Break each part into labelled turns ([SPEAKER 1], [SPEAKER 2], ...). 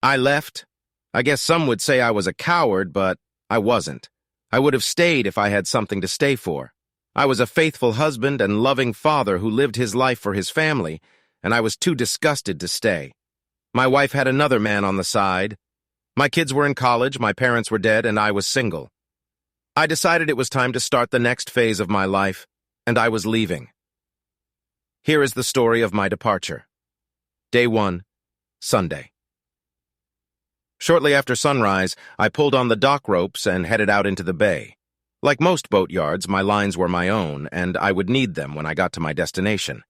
[SPEAKER 1] I left. I guess some would say I was a coward, but I wasn't. I would have stayed if I had something to stay for. I was a faithful husband and loving father who lived his life for his family, and I was too disgusted to stay. My wife had another man on the side. My kids were in college, my parents were dead, and I was single. I decided it was time to start the next phase of my life, and I was leaving. Here is the story of my departure. Day 1, Sunday. Shortly after sunrise, I pulled on the dock ropes and headed out into the bay. Like most boatyards, my lines were my own, and I would need them when I got to my destination.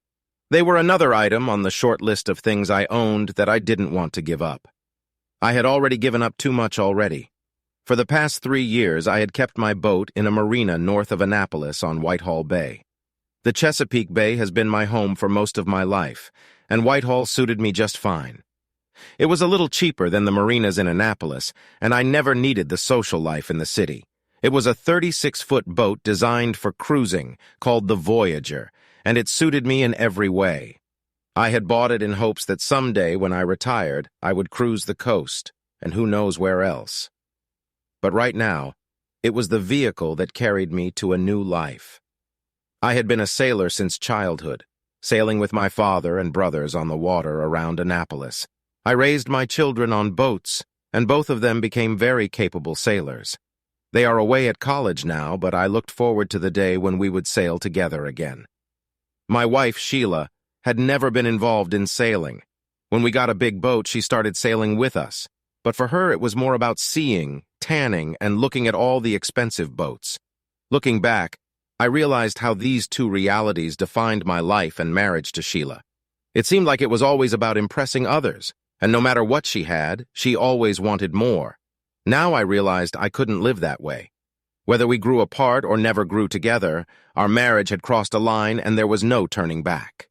[SPEAKER 1] They were another item on the short list of things I owned that I didn't want to give up. I had already given up too much already. For the past 3 years, I had kept my boat in a marina north of Annapolis on Whitehall Bay. The Chesapeake Bay has been my home for most of my life, and Whitehall suited me just fine. It was a little cheaper than the marinas in Annapolis, and I never needed the social life in the city. It was a 36-foot boat designed for cruising, called the Voyager, and it suited me in every way. I had bought it in hopes that someday, when I retired, I would cruise the coast, and who knows where else. But right now, it was the vehicle that carried me to a new life. I had been a sailor since childhood, sailing with my father and brothers on the water around Annapolis. I raised my children on boats, and both of them became very capable sailors. They are away at college now, but I looked forward to the day when we would sail together again. My wife, Sheila, had never been involved in sailing. When we got a big boat, she started sailing with us. But for her, it was more about seeing, tanning, and looking at all the expensive boats. Looking back, I realized how these two realities defined my life and marriage to Sheila. It seemed like it was always about impressing others, and no matter what she had, she always wanted more. Now I realized I couldn't live that way. Whether we grew apart or never grew together, our marriage had crossed a line and there was no turning back.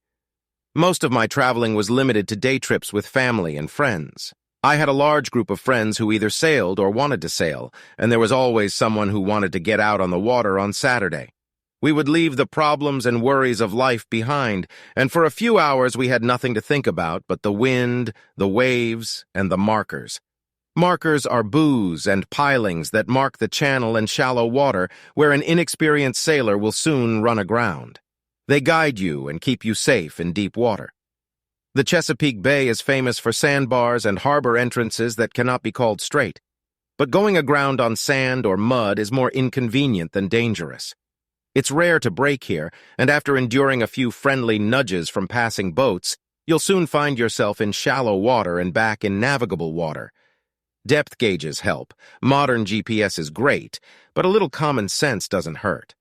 [SPEAKER 1] Most of my traveling was limited to day trips with family and friends. I had a large group of friends who either sailed or wanted to sail, and there was always someone who wanted to get out on the water on Saturday. We would leave the problems and worries of life behind, and for a few hours we had nothing to think about but the wind, the waves, and the markers. Markers are buoys and pilings that mark the channel and shallow water where an inexperienced sailor will soon run aground. They guide you and keep you safe in deep water. The Chesapeake Bay is famous for sandbars and harbor entrances that cannot be called straight. But going aground on sand or mud is more inconvenient than dangerous. It's rare to break here, and after enduring a few friendly nudges from passing boats, you'll soon find yourself in shallow water and back in navigable water. Depth gauges help. Modern GPS is great, but a little common sense doesn't hurt.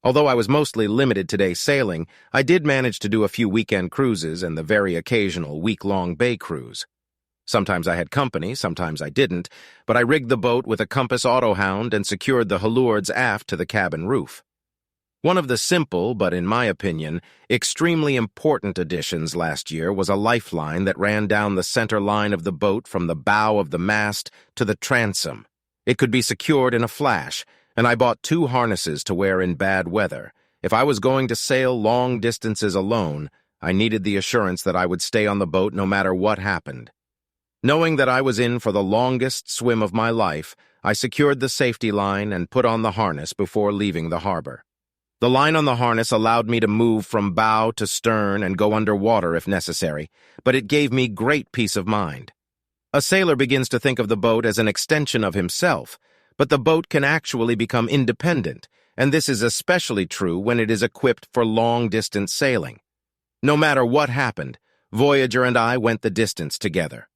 [SPEAKER 1] Although I was mostly limited to day sailing, I did manage to do a few weekend cruises and the very occasional week-long bay cruise. Sometimes I had company, sometimes I didn't, but I rigged the boat with a compass autohound and secured the halyards aft to the cabin roof. One of the simple, but in my opinion, extremely important additions last year was a lifeline that ran down the center line of the boat from the bow of the mast to the transom. It could be secured in a flash, and I bought 2 harnesses to wear in bad weather. If I was going to sail long distances alone, I needed the assurance that I would stay on the boat no matter what happened. Knowing that I was in for the longest swim of my life, I secured the safety line and put on the harness before leaving the harbor. The line on the harness allowed me to move from bow to stern and go underwater if necessary, but it gave me great peace of mind. A sailor begins to think of the boat as an extension of himself, but the boat can actually become independent, and this is especially true when it is equipped for long-distance sailing. No matter what happened, Voyager and I went the distance together.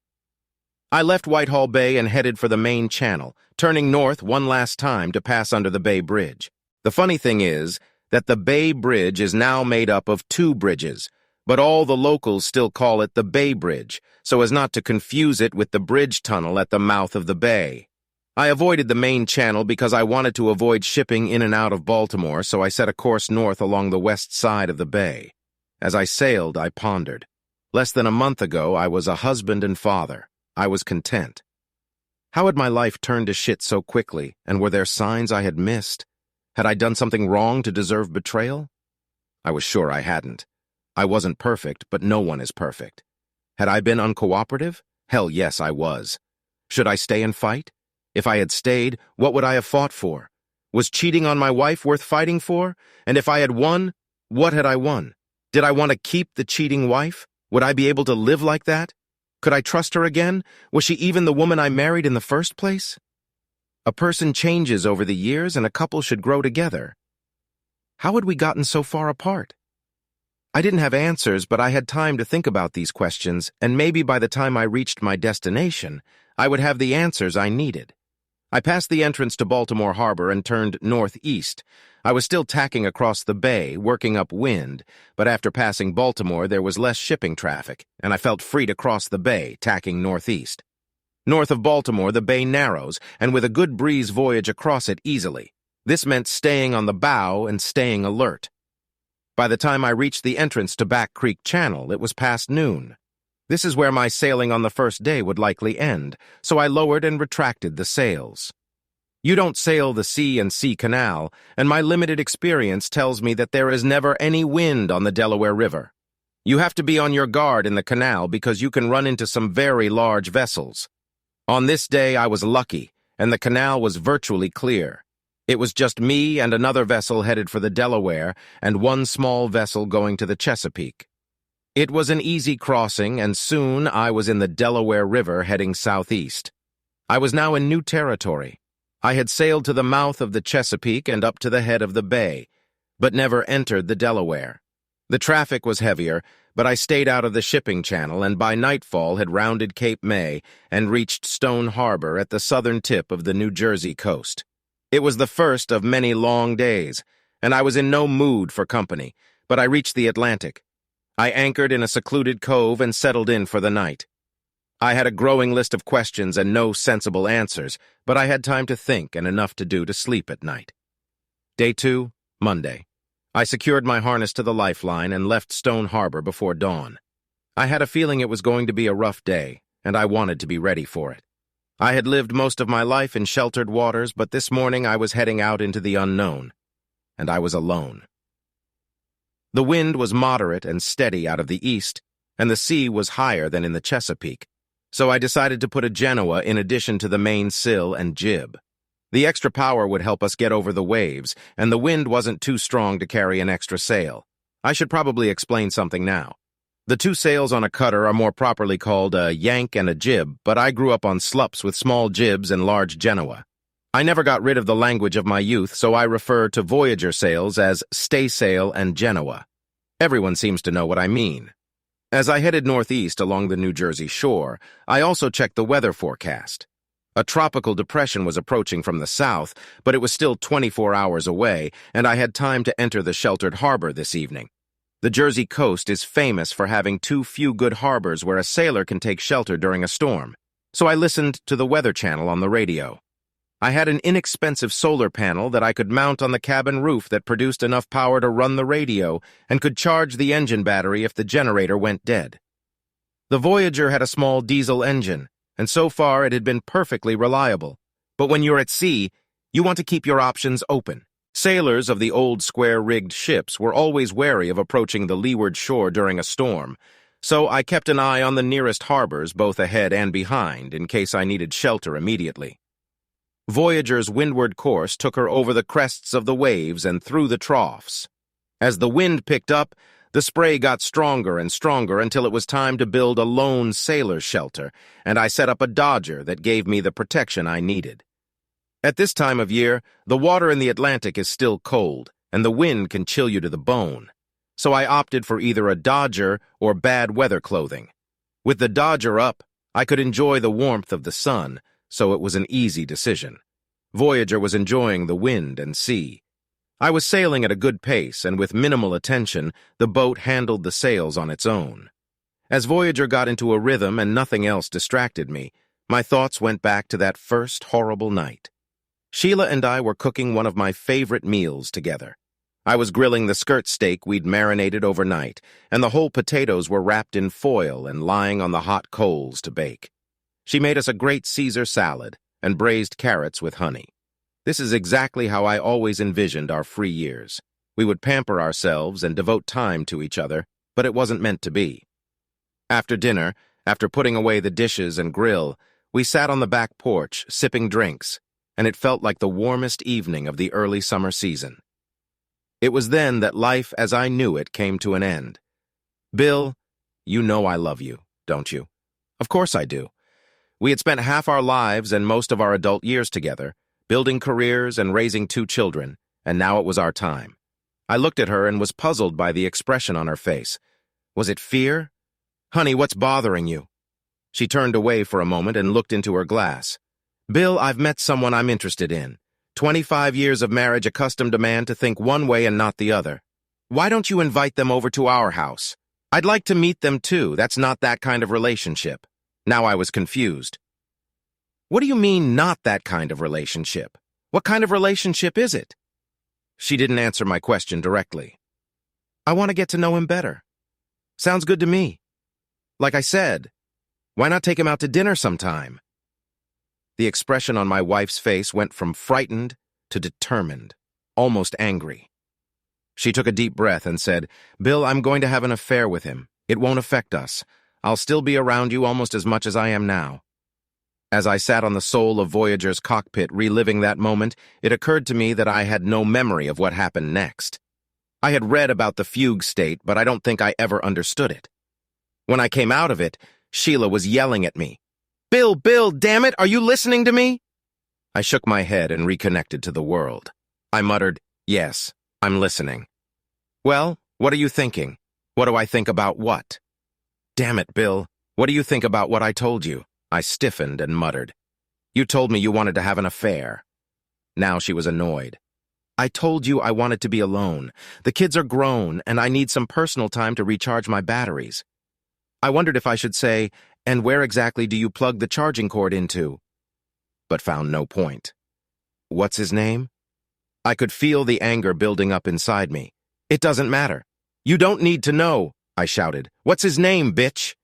[SPEAKER 1] I left Whitehall Bay and headed for the main channel, turning north one last time to pass under the Bay Bridge. The funny thing is that the Bay Bridge is now made up of 2 bridges, but all the locals still call it the Bay Bridge, so as not to confuse it with the bridge tunnel at the mouth of the bay. I avoided the main channel because I wanted to avoid shipping in and out of Baltimore, so I set a course north along the west side of the bay. As I sailed, I pondered. Less than a month ago, I was a husband and father. I was content. How had my life turned to shit so quickly, and were there signs I had missed? Had I done something wrong to deserve betrayal? I was sure I hadn't. I wasn't perfect, but no one is perfect. Had I been uncooperative? Hell yes, I was. Should I stay and fight? If I had stayed, what would I have fought for? Was cheating on my wife worth fighting for? And if I had won, what had I won? Did I want to keep the cheating wife? Would I be able to live like that? Could I trust her again? Was she even the woman I married in the first place? A person changes over the years, and a couple should grow together. How had we gotten so far apart? I didn't have answers, but I had time to think about these questions, and maybe by the time I reached my destination, I would have the answers I needed. I passed the entrance to Baltimore Harbor and turned northeast. I was still tacking across the bay, working upwind, but after passing Baltimore, there was less shipping traffic, and I felt free to cross the bay, tacking northeast. North of Baltimore, the bay narrows, and with a good breeze voyage across it easily. This meant staying on the bow and staying alert. By the time I reached the entrance to Back Creek Channel, it was past noon. This is where my sailing on the first day would likely end, so I lowered and retracted the sails. You don't sail the C&C Canal, and my limited experience tells me that there is never any wind on the Delaware River. You have to be on your guard in the canal because you can run into some very large vessels. On this day, I was lucky, and the canal was virtually clear. It was just me and another vessel headed for the Delaware and one small vessel going to the Chesapeake. It was an easy crossing, and soon I was in the Delaware River heading southeast. I was now in new territory. I had sailed to the mouth of the Chesapeake and up to the head of the bay, but never entered the Delaware. The traffic was heavier, but I stayed out of the shipping channel and by nightfall had rounded Cape May and reached Stone Harbor at the southern tip of the New Jersey coast. It was the first of many long days, and I was in no mood for company, but I reached the Atlantic. I anchored in a secluded cove and settled in for the night. I had a growing list of questions and no sensible answers, but I had time to think and enough to do to sleep at night. Day 2, Monday. I secured my harness to the lifeline and left Stone Harbor before dawn. I had a feeling it was going to be a rough day, and I wanted to be ready for it. I had lived most of my life in sheltered waters, but this morning I was heading out into the unknown, and I was alone. The wind was moderate and steady out of the east, and the sea was higher than in the Chesapeake, so I decided to put a Genoa in addition to the mainsail and jib. The extra power would help us get over the waves, and the wind wasn't too strong to carry an extra sail. I should probably explain something now. The two sails on a cutter are more properly called a yank and a jib, but I grew up on slups with small jibs and large Genoa. I never got rid of the language of my youth, so I refer to Voyager sails as staysail and Genoa. Everyone seems to know what I mean. As I headed northeast along the New Jersey shore, I also checked the weather forecast. A tropical depression was approaching from the south, but it was still 24 hours away, and I had time to enter the sheltered harbor this evening. The Jersey coast is famous for having too few good harbors where a sailor can take shelter during a storm, so I listened to the Weather Channel on the radio. I had an inexpensive solar panel that I could mount on the cabin roof that produced enough power to run the radio and could charge the engine battery if the generator went dead. The Voyager had a small diesel engine, and so far it had been perfectly reliable. But when you're at sea, you want to keep your options open. Sailors of the old square-rigged ships were always wary of approaching the leeward shore during a storm, so I kept an eye on the nearest harbors both ahead and behind in case I needed shelter immediately. Voyager's windward course took her over the crests of the waves and through the troughs. As the wind picked up, the spray got stronger and stronger until it was time to build a lone sailor's shelter, and I set up a dodger that gave me the protection I needed. At this time of year, the water in the Atlantic is still cold, and the wind can chill you to the bone. So I opted for either a dodger or bad weather clothing. With the dodger up, I could enjoy the warmth of the sun, so it was an easy decision. Voyager was enjoying the wind and sea. I was sailing at a good pace, and with minimal attention, the boat handled the sails on its own. As Voyager got into a rhythm and nothing else distracted me, my thoughts went back to that first horrible night. Sheila and I were cooking one of my favorite meals together. I was grilling the skirt steak we'd marinated overnight, and the whole potatoes were wrapped in foil and lying on the hot coals to bake. She made us a great Caesar salad and braised carrots with honey. This is exactly how I always envisioned our free years. We would pamper ourselves and devote time to each other, but it wasn't meant to be. After dinner, after putting away the dishes and grill, We sat on the back porch, sipping drinks, and it felt like the warmest evening of the early summer season. It was then that life as I knew it came to an end. Bill, you know I love you, don't you? Of course I do. We had spent half our lives and most of our adult years together, building careers and raising 2 children, and now it was our time. I looked at her and was puzzled by the expression on her face. Was it fear? Honey, what's bothering you? She turned away for a moment and looked into her glass. Bill, I've met someone I'm interested in. 25 years of marriage accustomed a man to think one way and not the other. Why don't you invite them over to our house? I'd like to meet them too. That's not that kind of relationship. Now I was confused. What do you mean, not that kind of relationship? What kind of relationship is it? She didn't answer my question directly. I want to get to know him better. Sounds good to me. Like I said, why not take him out to dinner sometime? The expression on my wife's face went from frightened to determined, almost angry. She took a deep breath and said, Bill, I'm going to have an affair with him. It won't affect us. I'll still be around you almost as much as I am now. As I sat on the Soul of Voyager's cockpit reliving that moment, it occurred to me that I had no memory of what happened next. I had read about the fugue state, but I don't think I ever understood it. When I came out of it, Sheila was yelling at me. Bill, damn it, are you listening to me? I shook my head and reconnected to the world. I muttered, yes, I'm listening. Well, what are you thinking? What do I think about what? Damn it, Bill, what do you think about what I told you? I stiffened and muttered. You told me you wanted to have an affair. Now she was annoyed. I told you I wanted to be alone. The kids are grown, and I need some personal time to recharge my batteries. I wondered if I should say, and where exactly do you plug the charging cord into? But found no point. What's his name? I could feel the anger building up inside me. It doesn't matter. You don't need to know, I shouted. What's his name, bitch?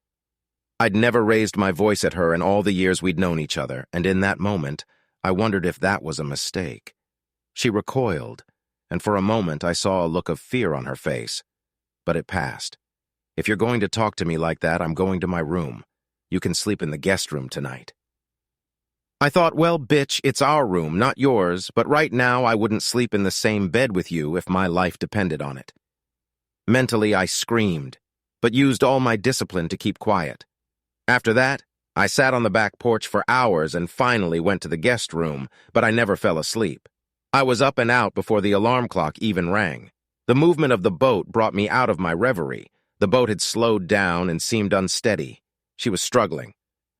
[SPEAKER 1] I'd never raised my voice at her in all the years we'd known each other, and in that moment, I wondered if that was a mistake. She recoiled, and for a moment I saw a look of fear on her face. But it passed. If you're going to talk to me like that, I'm going to my room. You can sleep in the guest room tonight. I thought, well, bitch, it's our room, not yours, but right now I wouldn't sleep in the same bed with you if my life depended on it. Mentally, I screamed, but used all my discipline to keep quiet. After that, I sat on the back porch for hours and finally went to the guest room, but I never fell asleep. I was up and out before the alarm clock even rang. The movement of the boat brought me out of my reverie. The boat had slowed down and seemed unsteady. She was struggling.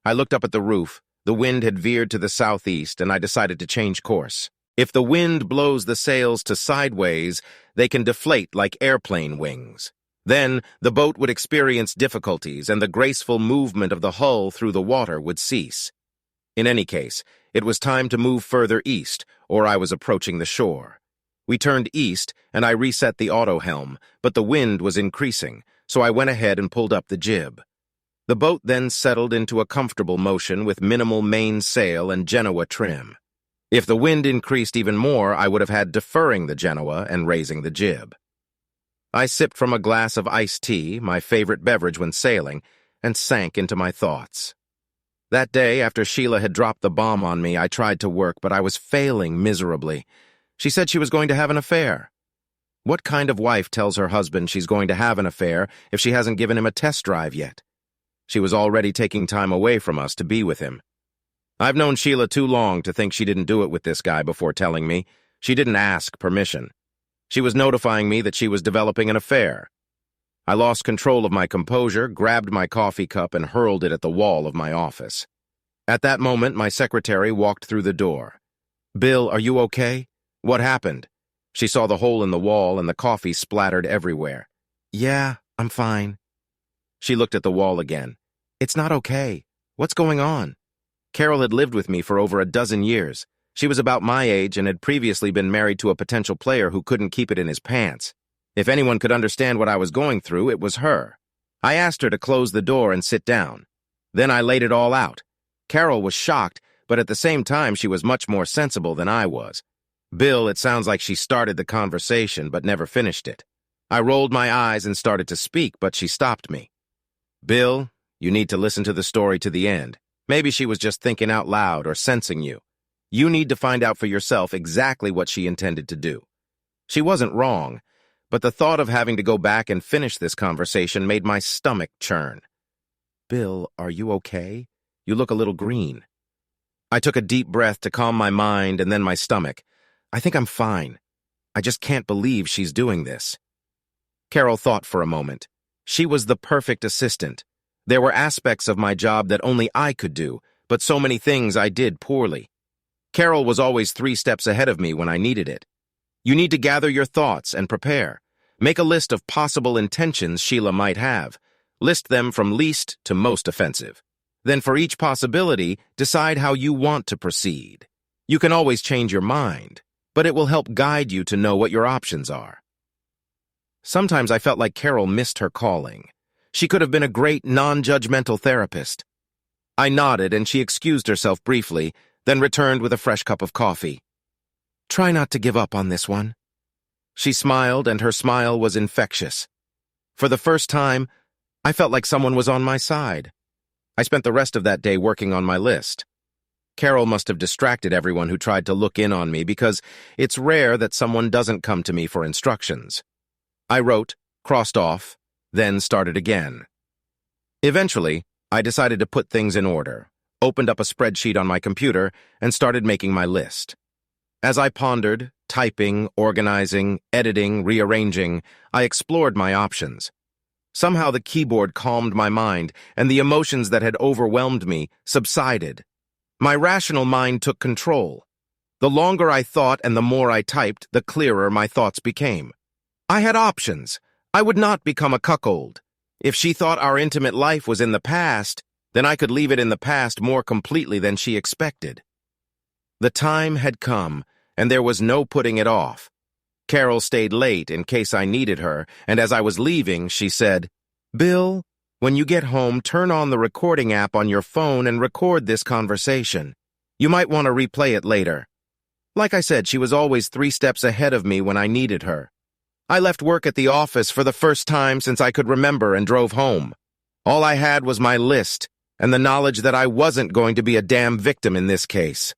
[SPEAKER 1] I looked up at the roof. The wind had veered to the southeast, and I decided to change course. If the wind blows the sails to sideways, they can deflate like airplane wings. Then, the boat would experience difficulties, and the graceful movement of the hull through the water would cease. In any case, it was time to move further east, or I was approaching the shore. We turned east, and I reset the auto helm, but the wind was increasing, so I went ahead and pulled up the jib. The boat then settled into a comfortable motion with minimal mainsail and Genoa trim. If the wind increased even more, I would have had deferring the Genoa and raising the jib. I sipped from a glass of iced tea, my favorite beverage when sailing, and sank into my thoughts. That day, after Sheila had dropped the bomb on me, I tried to work, but I was failing miserably. She said she was going to have an affair. What kind of wife tells her husband she's going to have an affair if she hasn't given him a test drive yet? She was already taking time away from us to be with him. I've known Sheila too long to think she didn't do it with this guy before telling me. She didn't ask permission. She was notifying me that she was developing an affair. I lost control of my composure, grabbed my coffee cup, and hurled it at the wall of my office. At that moment, my secretary walked through the door. Bill, are you okay? What happened? She saw the hole in the wall and the coffee splattered everywhere. Yeah, I'm fine. She looked at the wall again. It's not okay. What's going on? Carol had lived with me for over a dozen years. She was about my age and had previously been married to a potential player who couldn't keep it in his pants. If anyone could understand what I was going through, it was her. I asked her to close the door and sit down. Then I laid it all out. Carol was shocked, but at the same time she was much more sensible than I was. Bill, it sounds like she started the conversation but never finished it. I rolled my eyes and started to speak, but she stopped me. Bill, you need to listen to the story to the end. Maybe she was just thinking out loud or sensing you. You need to find out for yourself exactly what she intended to do. She wasn't wrong, but the thought of having to go back and finish this conversation made my stomach churn. Bill, are you okay? You look a little green. I took a deep breath to calm my mind and then my stomach. I think I'm fine. I just can't believe she's doing this. Carol thought for a moment. She was the perfect assistant. There were aspects of my job that only I could do, but so many things I did poorly. Carol was always 3 steps ahead of me when I needed it. You need to gather your thoughts and prepare. Make a list of possible intentions Sheila might have. List them from least to most offensive. Then for each possibility, decide how you want to proceed. You can always change your mind, but it will help guide you to know what your options are. Sometimes I felt like Carol missed her calling. She could have been a great, non-judgmental therapist. I nodded and she excused herself briefly, then returned with a fresh cup of coffee. Try not to give up on this one. She smiled, and her smile was infectious. For the first time, I felt like someone was on my side. I spent the rest of that day working on my list. Carol must have distracted everyone who tried to look in on me because it's rare that someone doesn't come to me for instructions. I wrote, crossed off, then started again. Eventually, I decided to put things in order, opened up a spreadsheet on my computer, and started making my list. As I pondered, typing, organizing, editing, rearranging, I explored my options. Somehow the keyboard calmed my mind, and the emotions that had overwhelmed me subsided. My rational mind took control. The longer I thought and the more I typed, the clearer my thoughts became. I had options. I would not become a cuckold. If she thought our intimate life was in the past, then I could leave it in the past more completely than she expected. The time had come, and there was no putting it off. Carol stayed late in case I needed her, and as I was leaving, she said, Bill, when you get home, turn on the recording app on your phone and record this conversation. You might want to replay it later. Like I said, she was always 3 steps ahead of me when I needed her. I left work at the office for the first time since I could remember and drove home. All I had was my list and the knowledge that I wasn't going to be a damn victim in this case.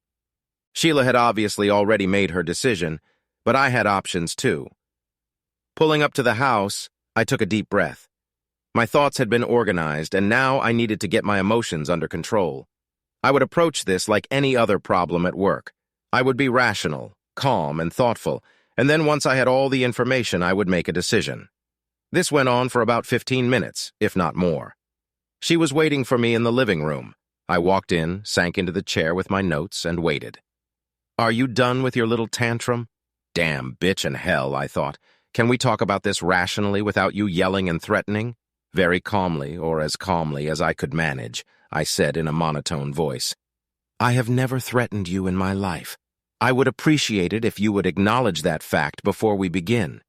[SPEAKER 1] Sheila had obviously already made her decision, but I had options too. Pulling up to the house, I took a deep breath. My thoughts had been organized, and now I needed to get my emotions under control. I would approach this like any other problem at work. I would be rational, calm, and thoughtful, and then once I had all the information, I would make a decision. This went on for about 15 minutes, if not more. She was waiting for me in the living room. I walked in, sank into the chair with my notes, and waited. Are you done with your little tantrum? Damn bitch in hell, I thought. Can we talk about this rationally without you yelling and threatening? Very calmly, or as calmly as I could manage, I said in a monotone voice. I have never threatened you in my life. I would appreciate it if you would acknowledge that fact before we begin.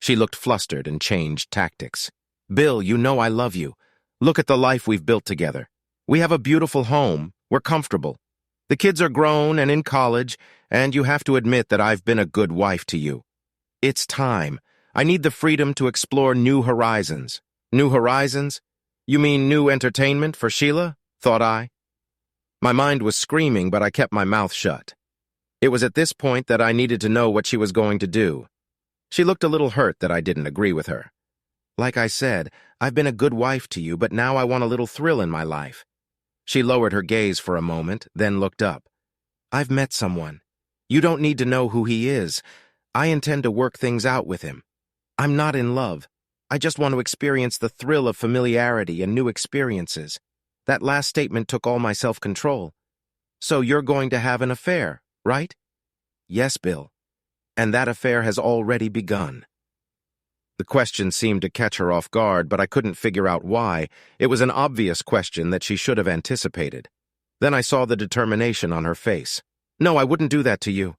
[SPEAKER 1] She looked flustered and changed tactics. Bill, you know I love you. Look at the life we've built together. We have a beautiful home. We're comfortable. The kids are grown and in college, and you have to admit that I've been a good wife to you. It's time. I need the freedom to explore new horizons. New horizons? You mean new entertainment for Sheila? Thought I. My mind was screaming, but I kept my mouth shut. It was at this point that I needed to know what she was going to do. She looked a little hurt that I didn't agree with her. Like I said, I've been a good wife to you, but now I want a little thrill in my life. She lowered her gaze for a moment, then looked up. I've met someone. You don't need to know who he is. I intend to work things out with him. I'm not in love. I just want to experience the thrill of familiarity and new experiences. That last statement took all my self-control. So you're going to have an affair, right? Yes, Bill. And that affair has already begun. The question seemed to catch her off guard, but I couldn't figure out why. It was an obvious question that she should have anticipated. Then I saw the determination on her face. No, I wouldn't do that to you.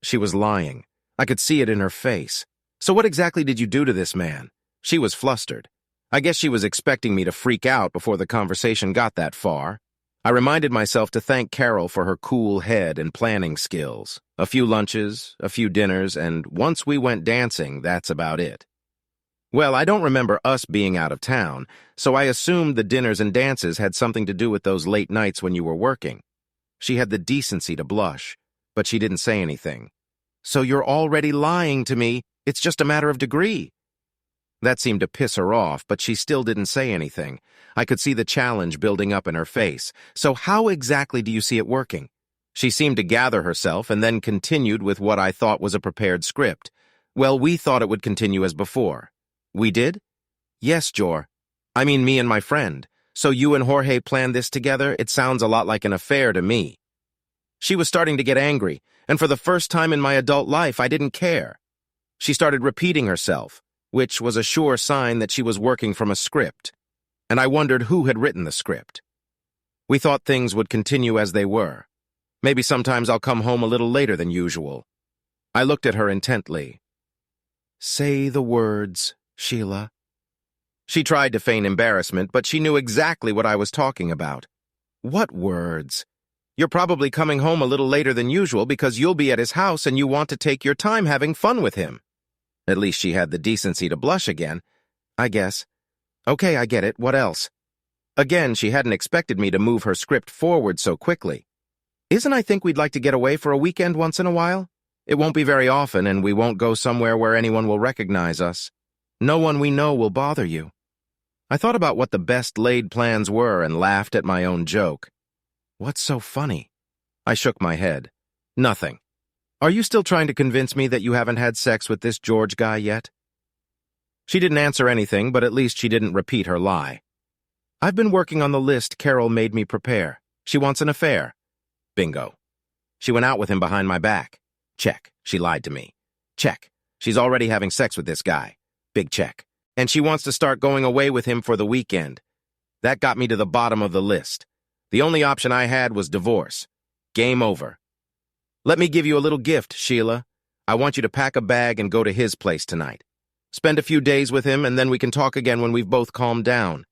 [SPEAKER 1] She was lying. I could see it in her face. So what exactly did you do to this man? She was flustered. I guess she was expecting me to freak out before the conversation got that far. I reminded myself to thank Carol for her cool head and planning skills. A few lunches, a few dinners, and once we went dancing, that's about it. Well, I don't remember us being out of town, so I assumed the dinners and dances had something to do with those late nights when you were working. She had the decency to blush, but she didn't say anything. So you're already lying to me. It's just a matter of degree. That seemed to piss her off, but she still didn't say anything. I could see the challenge building up in her face. So how exactly do you see it working? She seemed to gather herself and then continued with what I thought was a prepared script. Well, we thought it would continue as before. We did? Yes, Jor. I mean me and my friend. So you and Jorge planned this together? It sounds a lot like an affair to me. She was starting to get angry, and for the first time in my adult life, I didn't care. She started repeating herself, which was a sure sign that she was working from a script, and I wondered who had written the script. We thought things would continue as they were. Maybe sometimes I'll come home a little later than usual. I looked at her intently. Say the words, Sheila. She tried to feign embarrassment, but she knew exactly what I was talking about. What words? You're probably coming home a little later than usual because you'll be at his house and you want to take your time having fun with him. At least she had the decency to blush again, I guess. Okay, I get it. What else? Again, she hadn't expected me to move her script forward so quickly. Isn't I think we'd like to get away for a weekend once in a while? It won't be very often, and we won't go somewhere where anyone will recognize us. No one we know will bother you. I thought about what the best laid plans were and laughed at my own joke. What's so funny? I shook my head. Nothing. Are you still trying to convince me that you haven't had sex with this George guy yet? She didn't answer anything, but at least she didn't repeat her lie. I've been working on the list Carol made me prepare. She wants an affair. Bingo. She went out with him behind my back. Check. She lied to me. Check. She's already having sex with this guy. Big check. And she wants to start going away with him for the weekend. That got me to the bottom of the list. The only option I had was divorce. Game over. Let me give you a little gift, Sheila. I want you to pack a bag and go to his place tonight. Spend a few days with him, and then we can talk again when we've both calmed down.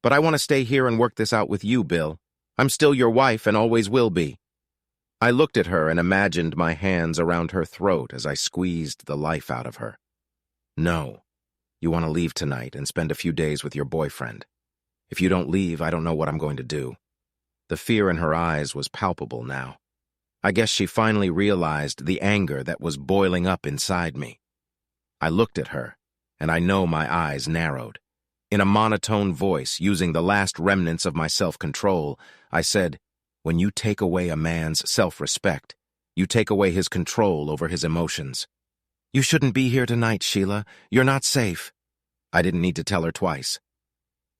[SPEAKER 1] But I want to stay here and work this out with you, Bill. I'm still your wife and always will be. I looked at her and imagined my hands around her throat as I squeezed the life out of her. No. You want to leave tonight and spend a few days with your boyfriend. If you don't leave, I don't know what I'm going to do. The fear in her eyes was palpable now. I guess she finally realized the anger that was boiling up inside me. I looked at her, and I know my eyes narrowed. In a monotone voice, using the last remnants of my self-control, I said, when you take away a man's self-respect, you take away his control over his emotions. You shouldn't be here tonight, Sheila. You're not safe. I didn't need to tell her twice.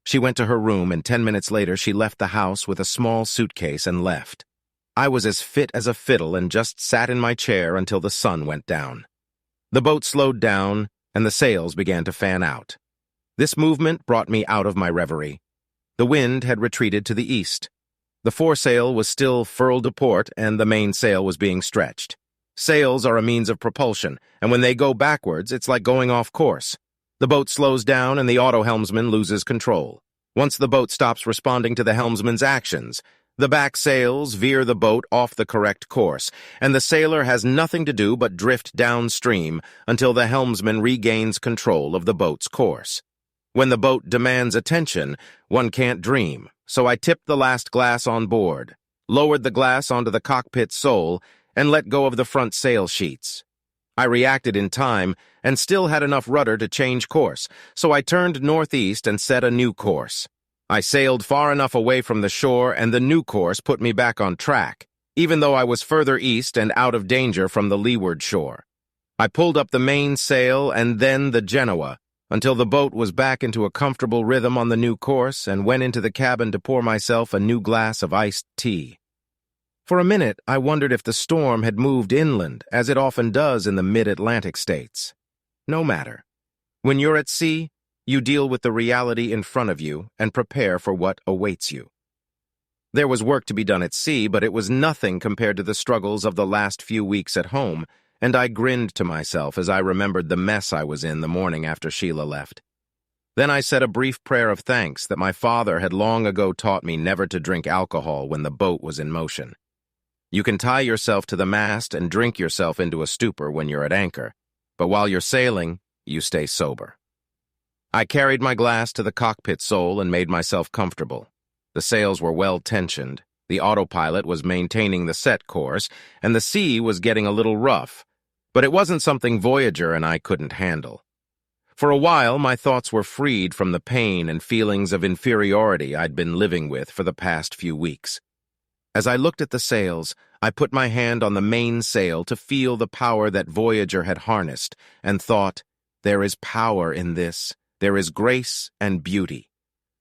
[SPEAKER 1] She went to her room, and 10 minutes later she left the house with a small suitcase and left. I was as fit as a fiddle and just sat in my chair until the sun went down. The boat slowed down, and the sails began to fan out. This movement brought me out of my reverie. The wind had retreated to the east. The foresail was still furled to port, and the mainsail was being stretched. Sails are a means of propulsion, and when they go backwards, it's like going off course. The boat slows down, and the auto-helmsman loses control. Once the boat stops responding to the helmsman's actions, the back sails veer the boat off the correct course, and the sailor has nothing to do but drift downstream until the helmsman regains control of the boat's course. When the boat demands attention, one can't dream, so I tipped the last glass on board, lowered the glass onto the cockpit sole, and let go of the front sail sheets. I reacted in time and still had enough rudder to change course, so I turned northeast and set a new course. I sailed far enough away from the shore, and the new course put me back on track, even though I was further east and out of danger from the leeward shore. I pulled up the mainsail and then the Genoa, until the boat was back into a comfortable rhythm on the new course, and went into the cabin to pour myself a new glass of iced tea. For a minute, I wondered if the storm had moved inland, as it often does in the mid-Atlantic states. No matter. When you're at sea, you deal with the reality in front of you and prepare for what awaits you. There was work to be done at sea, but it was nothing compared to the struggles of the last few weeks at home, and I grinned to myself as I remembered the mess I was in the morning after Sheila left. Then I said a brief prayer of thanks that my father had long ago taught me never to drink alcohol when the boat was in motion. You can tie yourself to the mast and drink yourself into a stupor when you're at anchor, but while you're sailing, you stay sober. I carried my glass to the cockpit sole and made myself comfortable. The sails were well tensioned, the autopilot was maintaining the set course, and the sea was getting a little rough. But it wasn't something Voyager and I couldn't handle. For a while, my thoughts were freed from the pain and feelings of inferiority I'd been living with for the past few weeks. As I looked at the sails, I put my hand on the mainsail to feel the power that Voyager had harnessed, and thought, there is power in this. There is grace and beauty.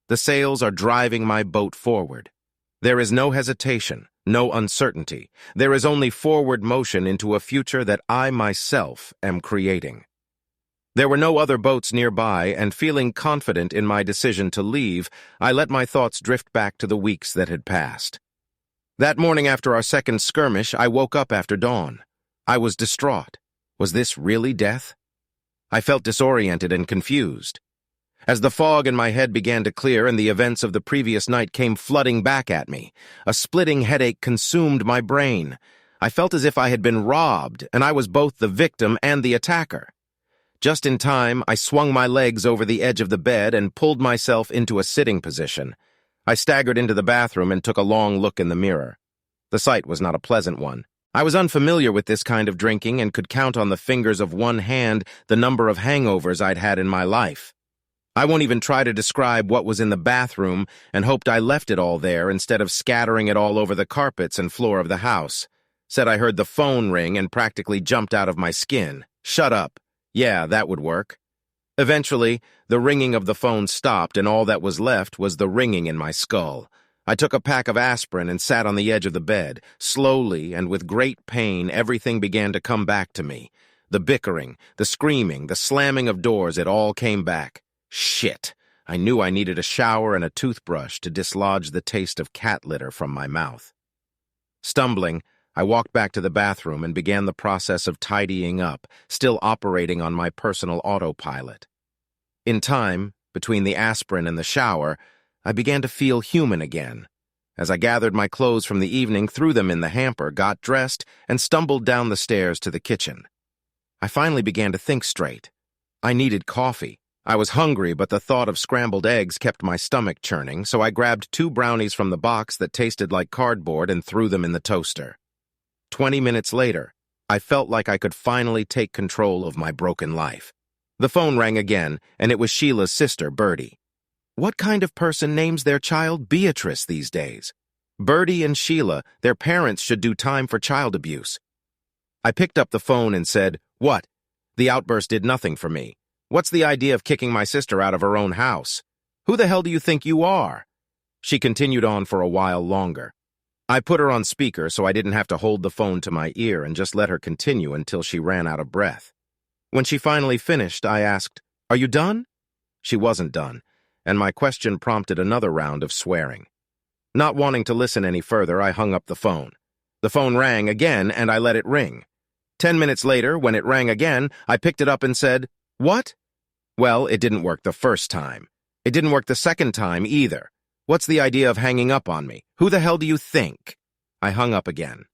[SPEAKER 1] The sails are driving my boat forward. There is no hesitation, no uncertainty. There is only forward motion into a future that I myself am creating. There were no other boats nearby, and feeling confident in my decision to leave, I let my thoughts drift back to the weeks that had passed. That morning after our second skirmish, I woke up after dawn. I was distraught. Was this really death? I felt disoriented and confused. As the fog in my head began to clear and the events of the previous night came flooding back at me, a splitting headache consumed my brain. I felt as if I had been robbed, and I was both the victim and the attacker. Just in time, I swung my legs over the edge of the bed and pulled myself into a sitting position. I staggered into the bathroom and took a long look in the mirror. The sight was not a pleasant one. I was unfamiliar with this kind of drinking and could count on the fingers of one hand the number of hangovers I'd had in my life. I won't even try to describe what was in the bathroom and hoped I left it all there instead of scattering it all over the carpets and floor of the house. Said I heard the phone ring and practically jumped out of my skin. Shut up. Yeah, that would work. Eventually, the ringing of the phone stopped and all that was left was the ringing in my skull. I took a pack of aspirin and sat on the edge of the bed. Slowly and with great pain, everything began to come back to me. The bickering, the screaming, the slamming of doors, it all came back. Shit! I knew I needed a shower and a toothbrush to dislodge the taste of cat litter from my mouth. Stumbling, I walked back to the bathroom and began the process of tidying up, still operating on my personal autopilot. In time, between the aspirin and the shower, I began to feel human again. As I gathered my clothes from the evening, threw them in the hamper, got dressed, and stumbled down the stairs to the kitchen. I finally began to think straight. I needed coffee. I was hungry, but the thought of scrambled eggs kept my stomach churning, so I grabbed 2 brownies from the box that tasted like cardboard and threw them in the toaster. 20 minutes later, I felt like I could finally take control of my broken life. The phone rang again, and it was Sheila's sister, Birdie. What kind of person names their child Beatrice these days? Birdie and Sheila, their parents should do time for child abuse. I picked up the phone and said, "What?" The outburst did nothing for me. What's the idea of kicking my sister out of her own house? Who the hell do you think you are? She continued on for a while longer. I put her on speaker so I didn't have to hold the phone to my ear and just let her continue until she ran out of breath. When she finally finished, I asked, "Are you done?" She wasn't done, and my question prompted another round of swearing. Not wanting to listen any further, I hung up the phone. The phone rang again, and I let it ring. 10 minutes later, when it rang again, I picked it up and said, "What?" Well, it didn't work the first time. It didn't work the second time either. What's the idea of hanging up on me? Who the hell do you think? I hung up again.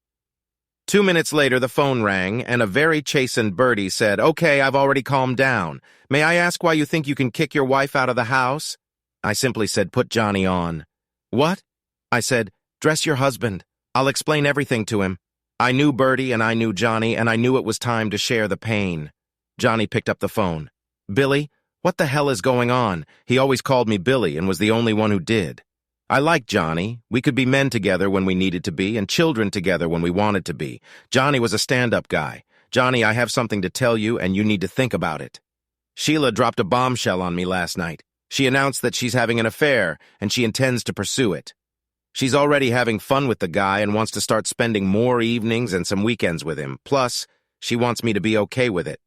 [SPEAKER 1] 2 minutes later, the phone rang, and a very chastened Birdie said, "Okay, I've already calmed down. May I ask why you think you can kick your wife out of the house?" I simply said, "Put Johnny on." "What?" I said, "Dress your husband. I'll explain everything to him." I knew Birdie and I knew Johnny, and I knew it was time to share the pain. Johnny picked up the phone. "Billy, what the hell is going on?" He always called me Billy and was the only one who did. I liked Johnny. We could be men together when we needed to be and children together when we wanted to be. Johnny was a stand-up guy. "Johnny, I have something to tell you and you need to think about it." Sheila dropped a bombshell on me last night. She announced that she's having an affair and she intends to pursue it. She's already having fun with the guy and wants to start spending more evenings and some weekends with him. Plus, she wants me to be okay with it.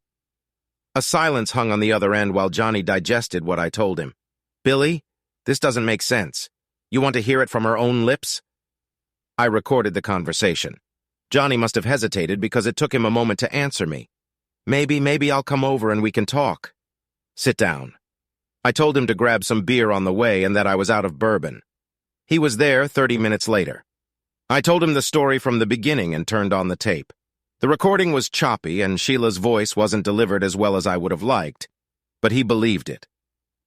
[SPEAKER 1] A silence hung on the other end while Johnny digested what I told him. "Billy, this doesn't make sense. You want to hear it from her own lips?" I recorded the conversation. Johnny must have hesitated because it took him a moment to answer me. Maybe I'll come over and we can talk." "Sit down." I told him to grab some beer on the way and that I was out of bourbon. He was there 30 minutes later. I told him the story from the beginning and turned on the tape. The recording was choppy and Sheila's voice wasn't delivered as well as I would have liked, but he believed it.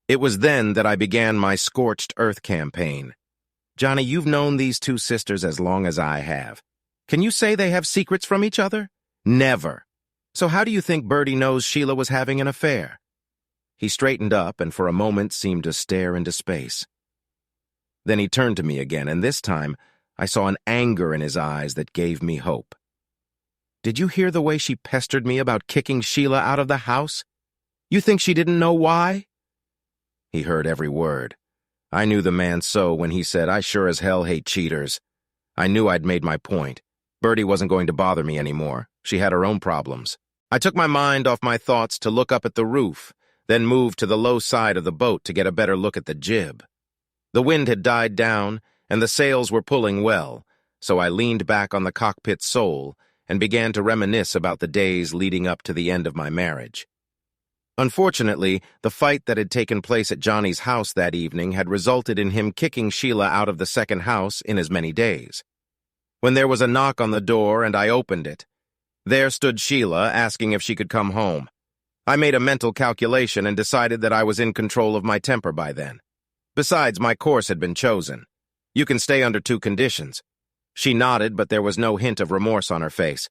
[SPEAKER 1] It was then that I began my Scorched Earth campaign. Johnny, you've known these two sisters as long as I have. Can you say they have secrets from each other? Never. So how do you think Bertie knows Sheila was having an affair? He straightened up and for a moment seemed to stare into space. Then he turned to me again, and this time I saw an anger in his eyes that gave me hope. Did you hear the way she pestered me about kicking Sheila out of the house? You think she didn't know why? He heard every word. I knew the man so when he said, I sure as hell hate cheaters. I knew I'd made my point. Bertie wasn't going to bother me anymore. She had her own problems. I took my mind off my thoughts to look up at the roof, then moved to the low side of the boat to get a better look at the jib. The wind had died down, and the sails were pulling well, so I leaned back on the cockpit sole and began to reminisce about the days leading up to the end of my marriage. Unfortunately, the fight that had taken place at Johnny's house that evening had resulted in him kicking Sheila out of the second house in as many days. When there was a knock on the door and I opened it, there stood Sheila asking if she could come home. I made a mental calculation and decided that I was in control of my temper by then. Besides, my course had been chosen. You can stay under two conditions. She nodded, but there was no hint of remorse on her face.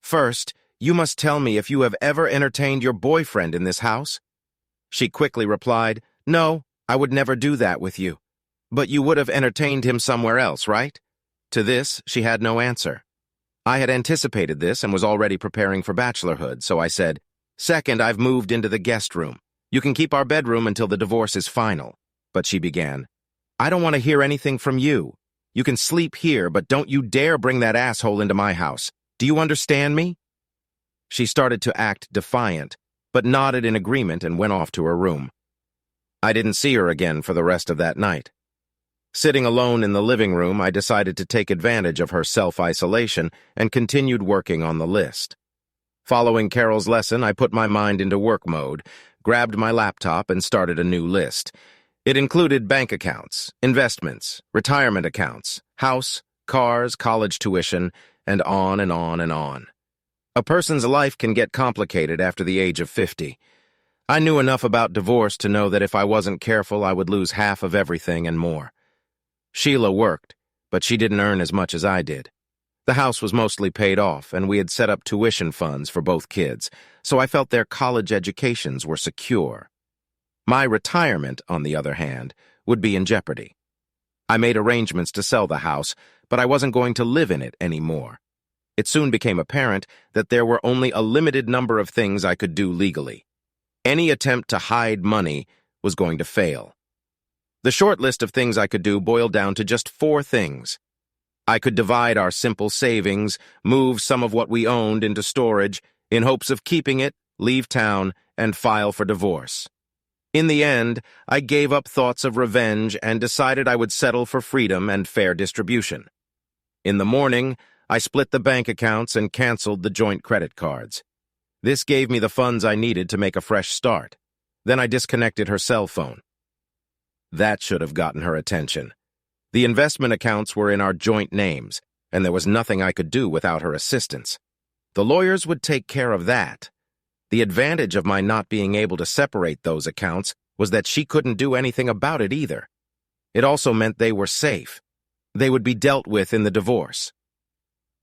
[SPEAKER 1] First, you must tell me if you have ever entertained your boyfriend in this house. She quickly replied, No, I would never do that with you. But you would have entertained him somewhere else, right? To this, she had no answer. I had anticipated this and was already preparing for bachelorhood, so I said, Second, I've moved into the guest room. You can keep our bedroom until the divorce is final. But she began, I don't want to hear anything from you. You can sleep here, but don't you dare bring that asshole into my house. Do you understand me? She started to act defiant, but nodded in agreement and went off to her room. I didn't see her again for the rest of that night. Sitting alone in the living room, I decided to take advantage of her self-isolation and continued working on the list. Following Carol's lesson, I put my mind into work mode, grabbed my laptop, and started a new list. It included bank accounts, investments, retirement accounts, house, cars, college tuition, and on and on and on. A person's life can get complicated after the age of 50. I knew enough about divorce to know that if I wasn't careful, I would lose half of everything and more. Sheila worked, but she didn't earn as much as I did. The house was mostly paid off, and we had set up tuition funds for both kids, so I felt their college educations were secure. My retirement, on the other hand, would be in jeopardy. I made arrangements to sell the house, but I wasn't going to live in it anymore. It soon became apparent that there were only a limited number of things I could do legally. Any attempt to hide money was going to fail. The short list of things I could do boiled down to just 4 things. I could divide our simple savings, move some of what we owned into storage, in hopes of keeping it, leave town, and file for divorce. In the end, I gave up thoughts of revenge and decided I would settle for freedom and fair distribution. In the morning, I split the bank accounts and canceled the joint credit cards. This gave me the funds I needed to make a fresh start. Then I disconnected her cell phone. That should have gotten her attention. The investment accounts were in our joint names, and there was nothing I could do without her assistance. The lawyers would take care of that. The advantage of my not being able to separate those accounts was that she couldn't do anything about it either. It also meant they were safe. They would be dealt with in the divorce.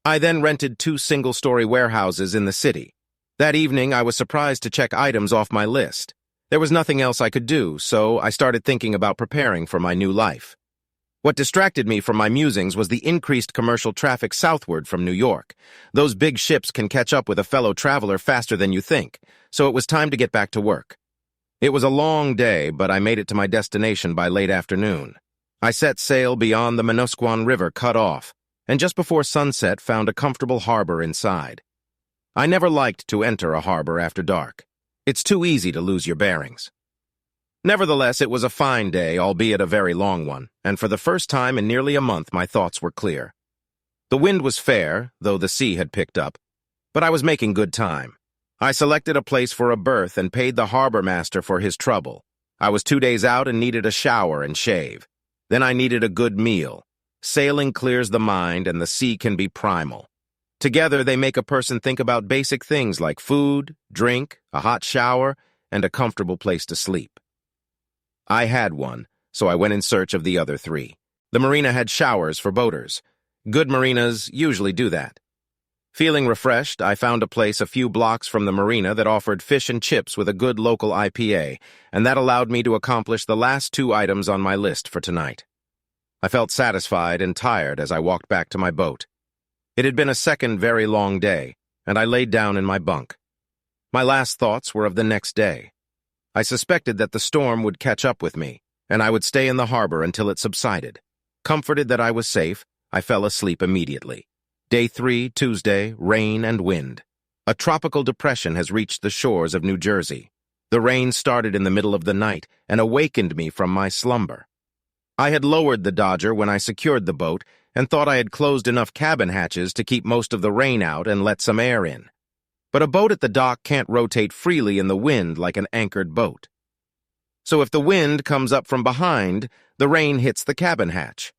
[SPEAKER 1] I then rented 2 single-story warehouses in the city. That evening, I was surprised to check items off my list. There was nothing else I could do, so I started thinking about preparing for my new life. What distracted me from my musings was the increased commercial traffic southward from New York. Those big ships can catch up with a fellow traveler faster than you think, so it was time to get back to work. It was a long day, but I made it to my destination by late afternoon. I set sail beyond the Manusquan River cut off, and just before sunset found a comfortable harbor inside. I never liked to enter a harbor after dark. It's too easy to lose your bearings. Nevertheless, it was a fine day, albeit a very long one, and for the first time in nearly a month my thoughts were clear. The wind was fair, though the sea had picked up, but I was making good time. I selected a place for a berth and paid the harbor master for his trouble. I was 2 days out and needed a shower and shave. Then I needed a good meal. Sailing clears the mind, and the sea can be primal. Together, they make a person think about basic things like food, drink, a hot shower, and a comfortable place to sleep. I had one, so I went in search of the other three. The marina had showers for boaters. Good marinas usually do that. Feeling refreshed, I found a place a few blocks from the marina that offered fish and chips with a good local IPA, and that allowed me to accomplish the last two items on my list for tonight. I felt satisfied and tired as I walked back to my boat. It had been a second very long day, and I laid down in my bunk. My last thoughts were of the next day. I suspected that the storm would catch up with me, and I would stay in the harbor until it subsided. Comforted that I was safe, I fell asleep immediately. Day 3, Tuesday, rain and wind. A tropical depression has reached the shores of New Jersey. The rain started in the middle of the night and awakened me from my slumber. I had lowered the Dodger when I secured the boat and thought I had closed enough cabin hatches to keep most of the rain out and let some air in. But a boat at the dock can't rotate freely in the wind like an anchored boat. So if the wind comes up from behind, the rain hits the cabin hatch.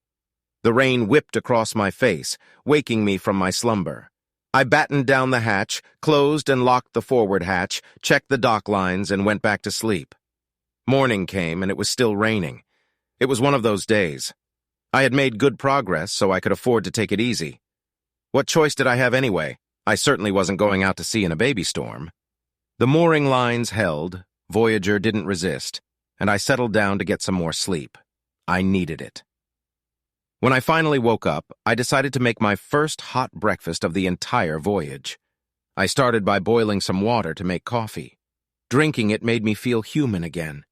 [SPEAKER 1] The rain whipped across my face, waking me from my slumber. I battened down the hatch, closed and locked the forward hatch, checked the dock lines, and went back to sleep. Morning came, and it was still raining. It was one of those days. I had made good progress, so I could afford to take it easy. What choice did I have anyway? I certainly wasn't going out to sea in a baby storm. The mooring lines held, Voyager didn't resist, and I settled down to get some more sleep. I needed it. When I finally woke up, I decided to make my first hot breakfast of the entire voyage. I started by boiling some water to make coffee. Drinking it made me feel human again.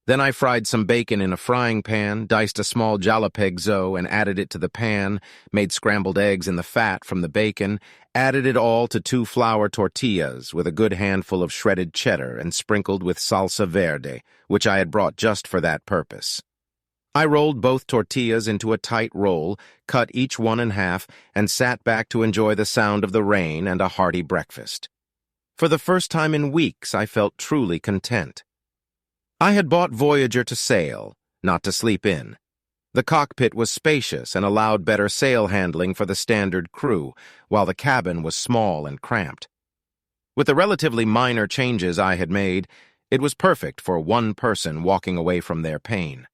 [SPEAKER 1] Then I fried some bacon in a frying pan, diced a small jalapeno and added it to the pan, made scrambled eggs in the fat from the bacon, added it all to 2 flour tortillas with a good handful of shredded cheddar and sprinkled with salsa verde, which I had brought just for that purpose. I rolled both tortillas into a tight roll, cut each one in half, and sat back to enjoy the sound of the rain and a hearty breakfast. For the first time in weeks, I felt truly content. I had bought Voyager to sail, not to sleep in. The cockpit was spacious and allowed better sail handling for the standard crew, while the cabin was small and cramped. With the relatively minor changes I had made, it was perfect for one person walking away from their pain.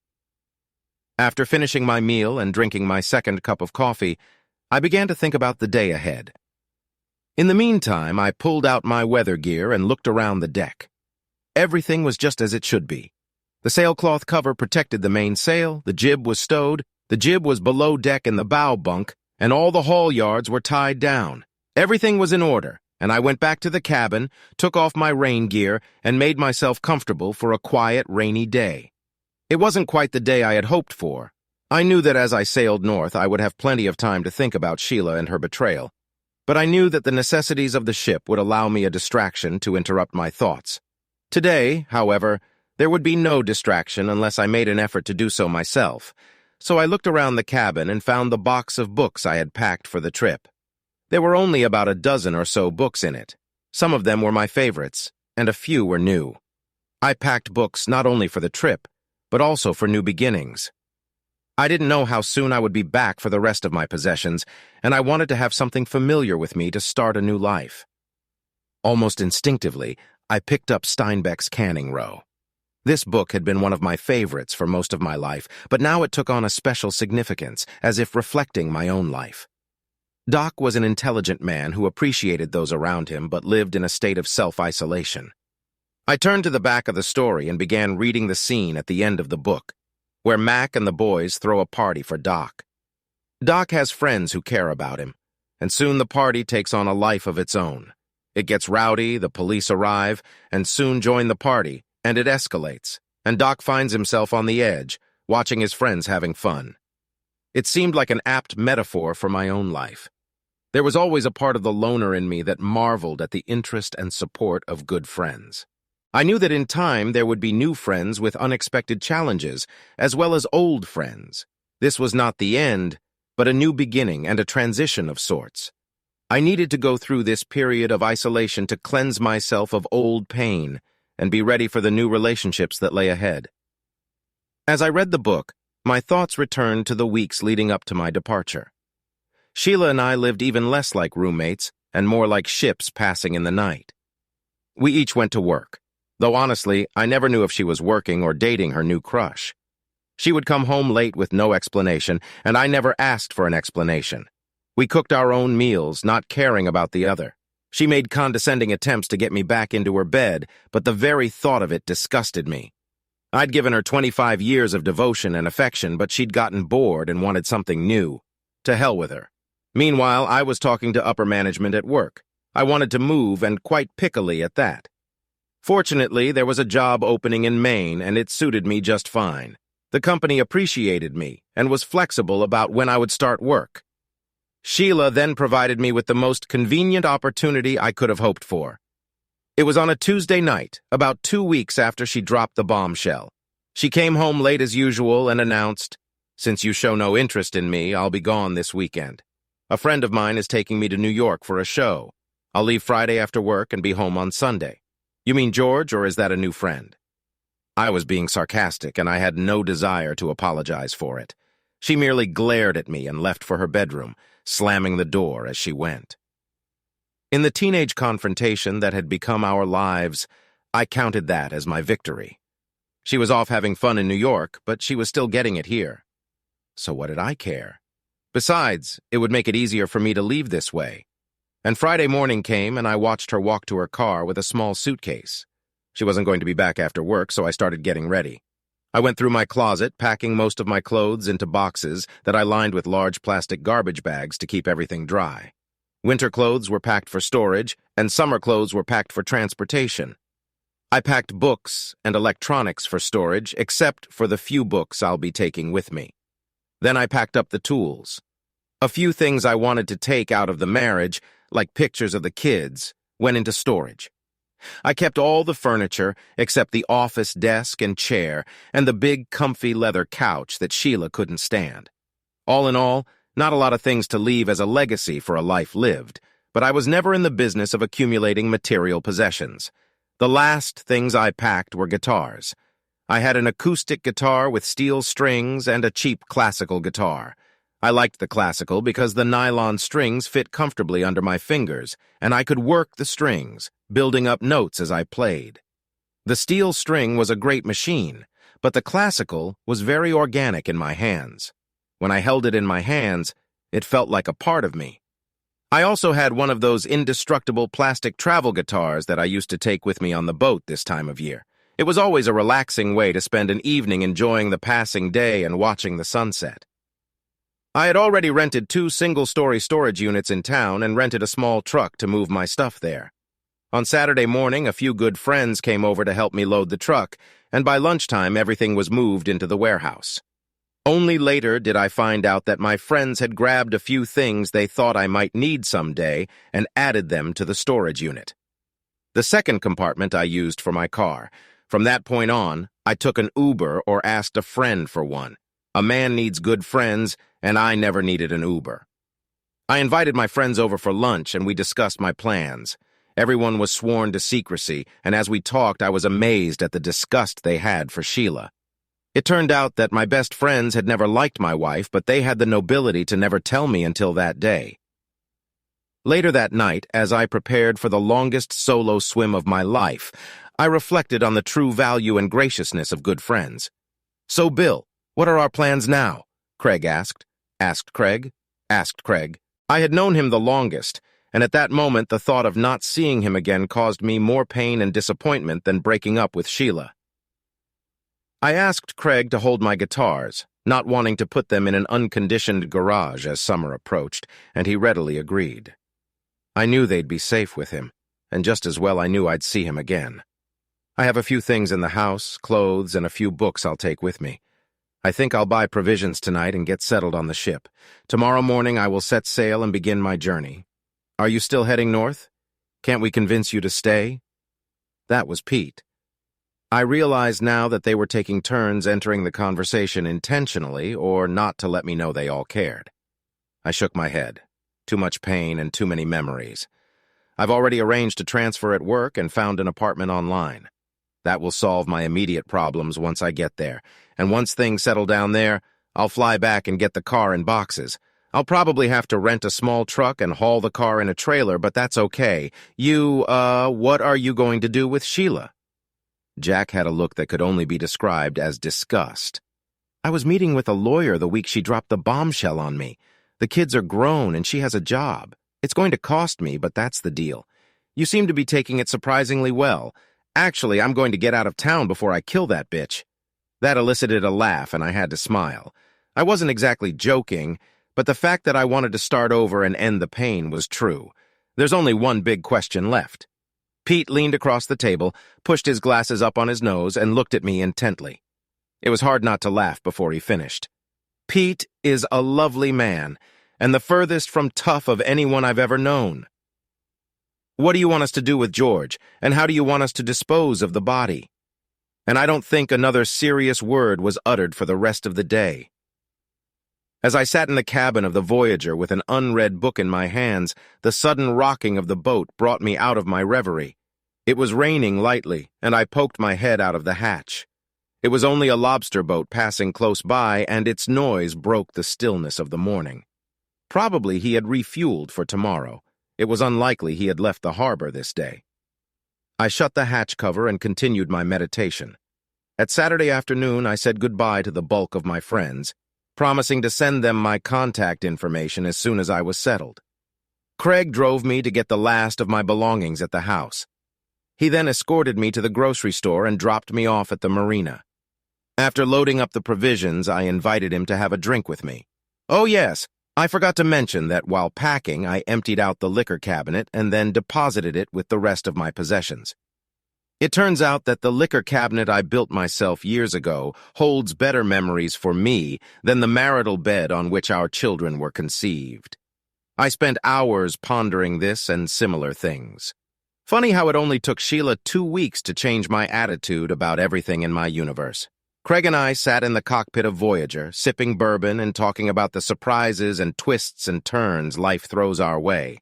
[SPEAKER 1] After finishing my meal and drinking my second cup of coffee, I began to think about the day ahead. In the meantime, I pulled out my weather gear and looked around the deck. Everything was just as it should be. The sailcloth cover protected the mainsail, the jib was stowed, the jib was below deck in the bow bunk, and all the halyards were tied down. Everything was in order, and I went back to the cabin, took off my rain gear, and made myself comfortable for a quiet, rainy day. It wasn't quite the day I had hoped for. I knew that as I sailed north, I would have plenty of time to think about Sheila and her betrayal. But I knew that the necessities of the ship would allow me a distraction to interrupt my thoughts. Today, however, there would be no distraction unless I made an effort to do so myself. So I looked around the cabin and found the box of books I had packed for the trip. There were only about a dozen or so books in it. Some of them were my favorites, and a few were new. I packed books not only for the trip, but also for new beginnings. I didn't know how soon I would be back for the rest of my possessions, and I wanted to have something familiar with me to start a new life. Almost instinctively, I picked up Steinbeck's Canning Row. This book had been one of my favorites for most of my life, but now it took on a special significance, as if reflecting my own life. Doc was an intelligent man who appreciated those around him but lived in a state of self-isolation. I turned to the back of the story and began reading the scene at the end of the book, where Mac and the boys throw a party for Doc. Doc has friends who care about him, and soon the party takes on a life of its own. It gets rowdy, the police arrive, and soon join the party, and it escalates, and Doc finds himself on the edge, watching his friends having fun. It seemed like an apt metaphor for my own life. There was always a part of the loner in me that marveled at the interest and support of good friends. I knew that in time there would be new friends with unexpected challenges, as well as old friends. This was not the end, but a new beginning and a transition of sorts. I needed to go through this period of isolation to cleanse myself of old pain and be ready for the new relationships that lay ahead. As I read the book, my thoughts returned to the weeks leading up to my departure. Sheila and I lived even less like roommates and more like ships passing in the night. We each went to work. Though honestly, I never knew if she was working or dating her new crush. She would come home late with no explanation, and I never asked for an explanation. We cooked our own meals, not caring about the other. She made condescending attempts to get me back into her bed, but the very thought of it disgusted me. I'd given her 25 years of devotion and affection, but she'd gotten bored and wanted something new. To hell with her. Meanwhile, I was talking to upper management at work. I wanted to move, and quite pickily at that. Fortunately, there was a job opening in Maine, and it suited me just fine. The company appreciated me and was flexible about when I would start work. Sheila then provided me with the most convenient opportunity I could have hoped for. It was on a Tuesday night, about 2 weeks after she dropped the bombshell. She came home late as usual and announced, "Since you show no interest in me, I'll be gone this weekend. A friend of mine is taking me to New York for a show. I'll leave Friday after work and be home on Sunday. You mean George, or is that a new friend?" I was being sarcastic, and I had no desire to apologize for it. She merely glared at me and left for her bedroom, slamming the door as she went. In the teenage confrontation that had become our lives, I counted that as my victory. She was off having fun in New York, but she was still getting it here. So what did I care? Besides, it would make it easier for me to leave this way. And Friday morning came, and I watched her walk to her car with a small suitcase. She wasn't going to be back after work, so I started getting ready. I went through my closet, packing most of my clothes into boxes that I lined with large plastic garbage bags to keep everything dry. Winter clothes were packed for storage, and summer clothes were packed for transportation. I packed books and electronics for storage, except for the few books I'll be taking with me. Then I packed up the tools. A few things I wanted to take out of the marriage, like pictures of the kids, went into storage. I kept all the furniture except the office desk and chair and the big, comfy leather couch that Sheila couldn't stand. All in all, not a lot of things to leave as a legacy for a life lived, but I was never in the business of accumulating material possessions. The last things I packed were guitars. I had an acoustic guitar with steel strings and a cheap classical guitar. I liked the classical because the nylon strings fit comfortably under my fingers, and I could work the strings, building up notes as I played. The steel string was a great machine, but the classical was very organic in my hands. When I held it in my hands, it felt like a part of me. I also had one of those indestructible plastic travel guitars that I used to take with me on the boat this time of year. It was always a relaxing way to spend an evening enjoying the passing day and watching the sunset. I had already rented 2 single-story storage units in town and rented a small truck to move my stuff there. On Saturday morning, a few good friends came over to help me load the truck, and by lunchtime everything was moved into the warehouse. Only later did I find out that my friends had grabbed a few things they thought I might need someday and added them to the storage unit. The second compartment I used for my car. From that point on, I took an Uber or asked a friend for one. A man needs good friends, and I never needed an Uber. I invited my friends over for lunch, and we discussed my plans. Everyone was sworn to secrecy, and as we talked, I was amazed at the disgust they had for Sheila. It turned out that my best friends had never liked my wife, but they had the nobility to never tell me until that day. Later that night, as I prepared for the longest solo swim of my life, I reflected on the true value and graciousness of good friends. "So, Bill, what are our plans now?" Craig asked. Asked Craig. I had known him the longest, and at that moment the thought of not seeing him again caused me more pain and disappointment than breaking up with Sheila. I asked Craig to hold my guitars, not wanting to put them in an unconditioned garage as summer approached, and he readily agreed. I knew they'd be safe with him, and just as well I knew I'd see him again. I have a few things in the house, clothes, and a few books I'll take with me. I think I'll buy provisions tonight and get settled on the ship. Tomorrow morning I will set sail and begin my journey. Are you still heading north? Can't we convince you to stay? That was Pete. I realized now that they were taking turns entering the conversation intentionally or not to let me know they all cared. I shook my head. Too much pain and too many memories. I've already arranged a transfer at work and found an apartment online. That will solve my immediate problems once I get there, and once things settle down there, I'll fly back and get the car in boxes. I'll probably have to rent a small truck and haul the car in a trailer, but that's okay. What are you going to do with Sheila? Jack had a look that could only be described as disgust. I was meeting with a lawyer the week she dropped the bombshell on me. The kids are grown and she has a job. It's going to cost me, but that's the deal. You seem to be taking it surprisingly well. Actually, I'm going to get out of town before I kill that bitch. That elicited a laugh, and I had to smile. I wasn't exactly joking, but the fact that I wanted to start over and end the pain was true. There's only one big question left. Pete leaned across the table, pushed his glasses up on his nose, and looked at me intently. It was hard not to laugh before he finished. Pete is a lovely man, and the furthest from tough of anyone I've ever known. What do you want us to do with George, and how do you want us to dispose of the body? And I don't think another serious word was uttered for the rest of the day. As I sat in the cabin of the Voyager with an unread book in my hands, the sudden rocking of the boat brought me out of my reverie. It was raining lightly, and I poked my head out of the hatch. It was only a lobster boat passing close by, and its noise broke the stillness of the morning. Probably he had refueled for tomorrow. It was unlikely he had left the harbor this day. I shut the hatch cover and continued my meditation. At Saturday afternoon, I said goodbye to the bulk of my friends, promising to send them my contact information as soon as I was settled. Craig drove me to get the last of my belongings at the house. He then escorted me to the grocery store and dropped me off at the marina. After loading up the provisions, I invited him to have a drink with me. Oh yes, I forgot to mention that while packing, I emptied out the liquor cabinet and then deposited it with the rest of my possessions. It turns out that the liquor cabinet I built myself years ago holds better memories for me than the marital bed on which our children were conceived. I spent hours pondering this and similar things. Funny how it only took Sheila 2 weeks to change my attitude about everything in my universe. Craig and I sat in the cockpit of Voyager, sipping bourbon and talking about the surprises and twists and turns life throws our way.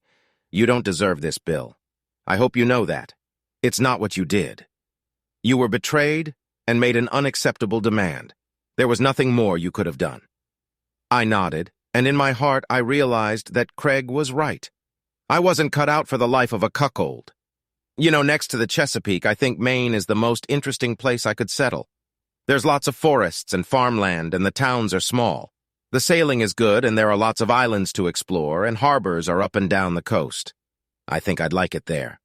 [SPEAKER 1] You don't deserve this, Bill. I hope you know that. It's not what you did. You were betrayed and made an unacceptable demand. There was nothing more you could have done. I nodded, and in my heart I realized that Craig was right. I wasn't cut out for the life of a cuckold. You know, next to the Chesapeake, I think Maine is the most interesting place I could settle. There's lots of forests and farmland, and the towns are small. The sailing is good, and there are lots of islands to explore, and harbors are up and down the coast. I think I'd like it there.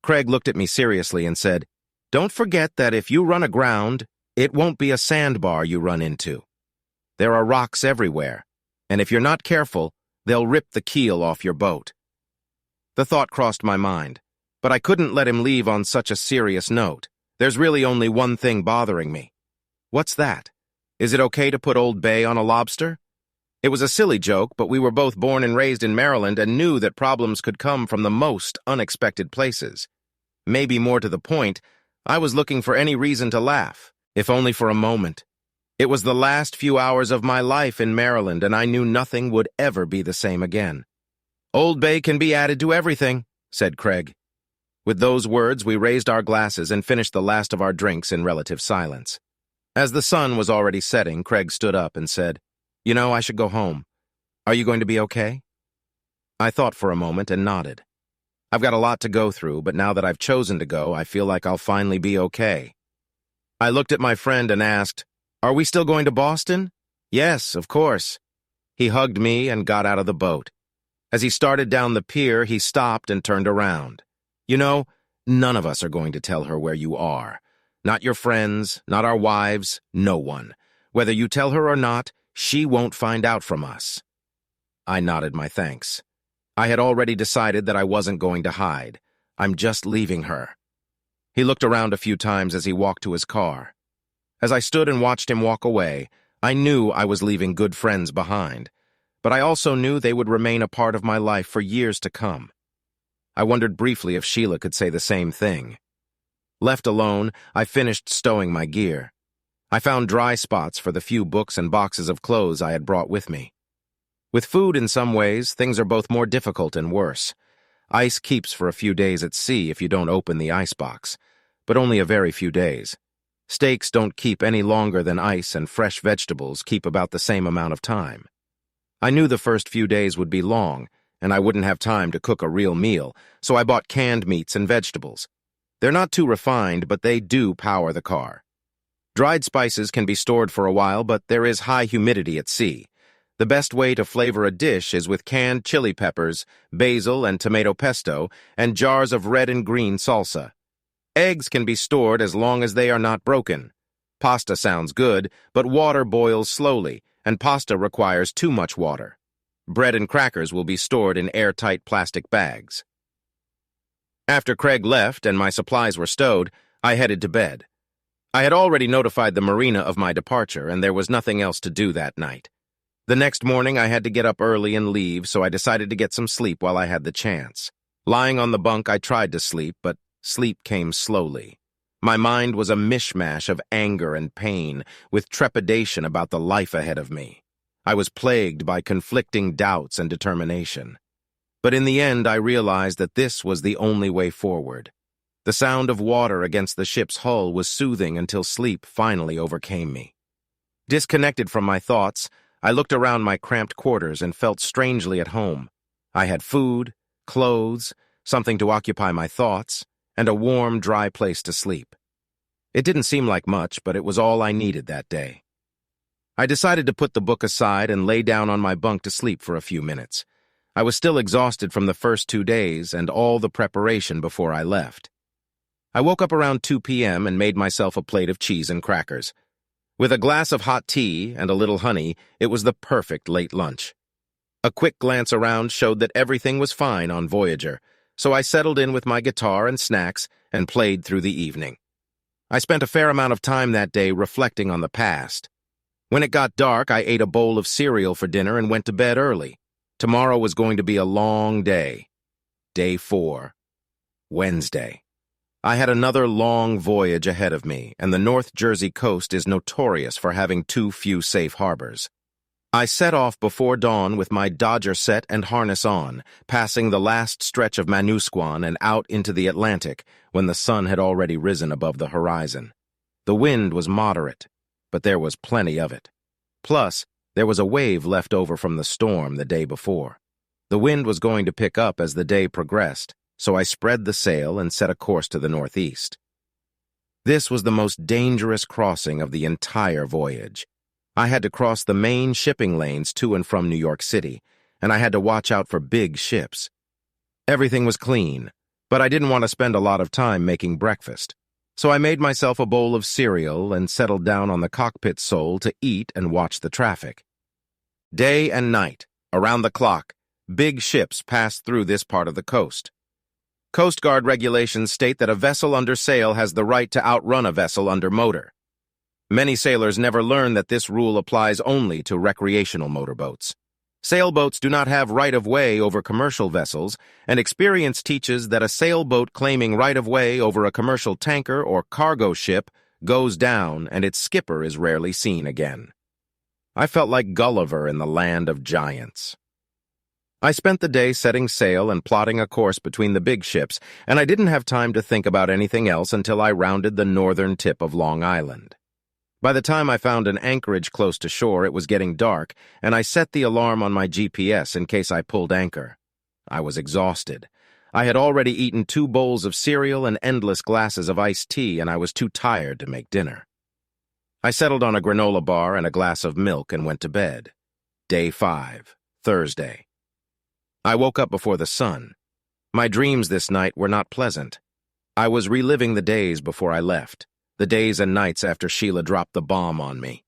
[SPEAKER 1] Craig looked at me seriously and said, "Don't forget that if you run aground, it won't be a sandbar you run into. There are rocks everywhere, and if you're not careful, they'll rip the keel off your boat." The thought crossed my mind, but I couldn't let him leave on such a serious note. There's really only one thing bothering me. What's that? Is it okay to put Old Bay on a lobster? It was a silly joke, but we were both born and raised in Maryland and knew that problems could come from the most unexpected places. Maybe more to the point, I was looking for any reason to laugh, if only for a moment. It was the last few hours of my life in Maryland, and I knew nothing would ever be the same again. "Old Bay can be added to everything," said Craig. With those words, we raised our glasses and finished the last of our drinks in relative silence. As the sun was already setting, Craig stood up and said, "You know, I should go home. Are you going to be okay?" I thought for a moment and nodded. I've got a lot to go through, but now that I've chosen to go, I feel like I'll finally be okay. I looked at my friend and asked, "Are we still going to Boston?" "Yes, of course." He hugged me and got out of the boat. As he started down the pier, he stopped and turned around. "You know, none of us are going to tell her where you are. Not your friends, not our wives, no one. Whether you tell her or not, she won't find out from us." I nodded my thanks. I had already decided that I wasn't going to hide. I'm just leaving her. He looked around a few times as he walked to his car. As I stood and watched him walk away, I knew I was leaving good friends behind, but I also knew they would remain a part of my life for years to come. I wondered briefly if Sheila could say the same thing. Left alone, I finished stowing my gear. I found dry spots for the few books and boxes of clothes I had brought with me. With food in some ways, things are both more difficult and worse. Ice keeps for a few days at sea if you don't open the icebox, but only a very few days. Steaks don't keep any longer than ice, and fresh vegetables keep about the same amount of time. I knew the first few days would be long, and I wouldn't have time to cook a real meal, so I bought canned meats and vegetables. They're not too refined, but they do power the car. Dried spices can be stored for a while, but there is high humidity at sea. The best way to flavor a dish is with canned chili peppers, basil and tomato pesto, and jars of red and green salsa. Eggs can be stored as long as they are not broken. Pasta sounds good, but water boils slowly, and pasta requires too much water. Bread and crackers will be stored in airtight plastic bags. After Craig left and my supplies were stowed, I headed to bed. I had already notified the marina of my departure, and there was nothing else to do that night. The next morning, I had to get up early and leave, so I decided to get some sleep while I had the chance. Lying on the bunk, I tried to sleep, but sleep came slowly. My mind was a mishmash of anger and pain, with trepidation about the life ahead of me. I was plagued by conflicting doubts and determination. But in the end, I realized that this was the only way forward. The sound of water against the ship's hull was soothing until sleep finally overcame me. Disconnected from my thoughts, I looked around my cramped quarters and felt strangely at home. I had food, clothes, something to occupy my thoughts, and a warm, dry place to sleep. It didn't seem like much, but it was all I needed that day. I decided to put the book aside and lay down on my bunk to sleep for a few minutes. I was still exhausted from the first 2 days and all the preparation before I left. I woke up around 2 p.m. and made myself a plate of cheese and crackers. With a glass of hot tea and a little honey, it was the perfect late lunch. A quick glance around showed that everything was fine on Voyager, so I settled in with my guitar and snacks and played through the evening. I spent a fair amount of time that day reflecting on the past. When it got dark, I ate a bowl of cereal for dinner and went to bed early. Tomorrow was going to be a long day. Day 4. Wednesday. I had another long voyage ahead of me, and the North Jersey coast is notorious for having too few safe harbors. I set off before dawn with my Dodger set and harness on, passing the last stretch of Manusquan and out into the Atlantic when the sun had already risen above the horizon. The wind was moderate, but there was plenty of it. Plus, there was a wave left over from the storm the day before. The wind was going to pick up as the day progressed, so I spread the sail and set a course to the northeast. This was the most dangerous crossing of the entire voyage. I had to cross the main shipping lanes to and from New York City, and I had to watch out for big ships. Everything was clean, but I didn't want to spend a lot of time making breakfast, so I made myself a bowl of cereal and settled down on the cockpit sole to eat and watch the traffic. Day and night, around the clock, big ships passed through this part of the coast. Coast Guard regulations state that a vessel under sail has the right to outrun a vessel under motor. Many sailors never learn that this rule applies only to recreational motorboats. Sailboats do not have right-of-way over commercial vessels, and experience teaches that a sailboat claiming right-of-way over a commercial tanker or cargo ship goes down and its skipper is rarely seen again. I felt like Gulliver in the land of giants. I spent the day setting sail and plotting a course between the big ships, and I didn't have time to think about anything else until I rounded the northern tip of Long Island. By the time I found an anchorage close to shore, it was getting dark, and I set the alarm on my GPS in case I pulled anchor. I was exhausted. I had already eaten 2 bowls of cereal and endless glasses of iced tea, and I was too tired to make dinner. I settled on a granola bar and a glass of milk and went to bed. Day 5, Thursday. I woke up before the sun. My dreams this night were not pleasant. I was reliving the days before I left, the days and nights after Sheila dropped the bomb on me.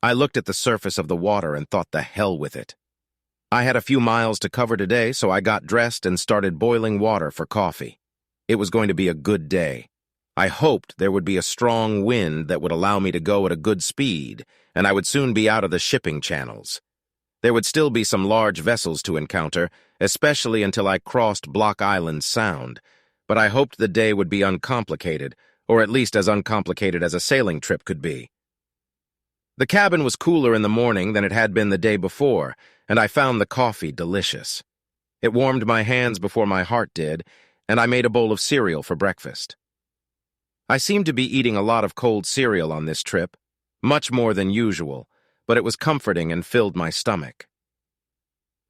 [SPEAKER 1] I looked at the surface of the water and thought the hell with it. I had a few miles to cover today, so I got dressed and started boiling water for coffee. It was going to be a good day. I hoped there would be a strong wind that would allow me to go at a good speed, and I would soon be out of the shipping channels. There would still be some large vessels to encounter, especially until I crossed Block Island Sound, but I hoped the day would be uncomplicated, or at least as uncomplicated as a sailing trip could be. The cabin was cooler in the morning than it had been the day before, and I found the coffee delicious. It warmed my hands before my heart did, and I made a bowl of cereal for breakfast. I seemed to be eating a lot of cold cereal on this trip, much more than usual, but it was comforting and filled my stomach.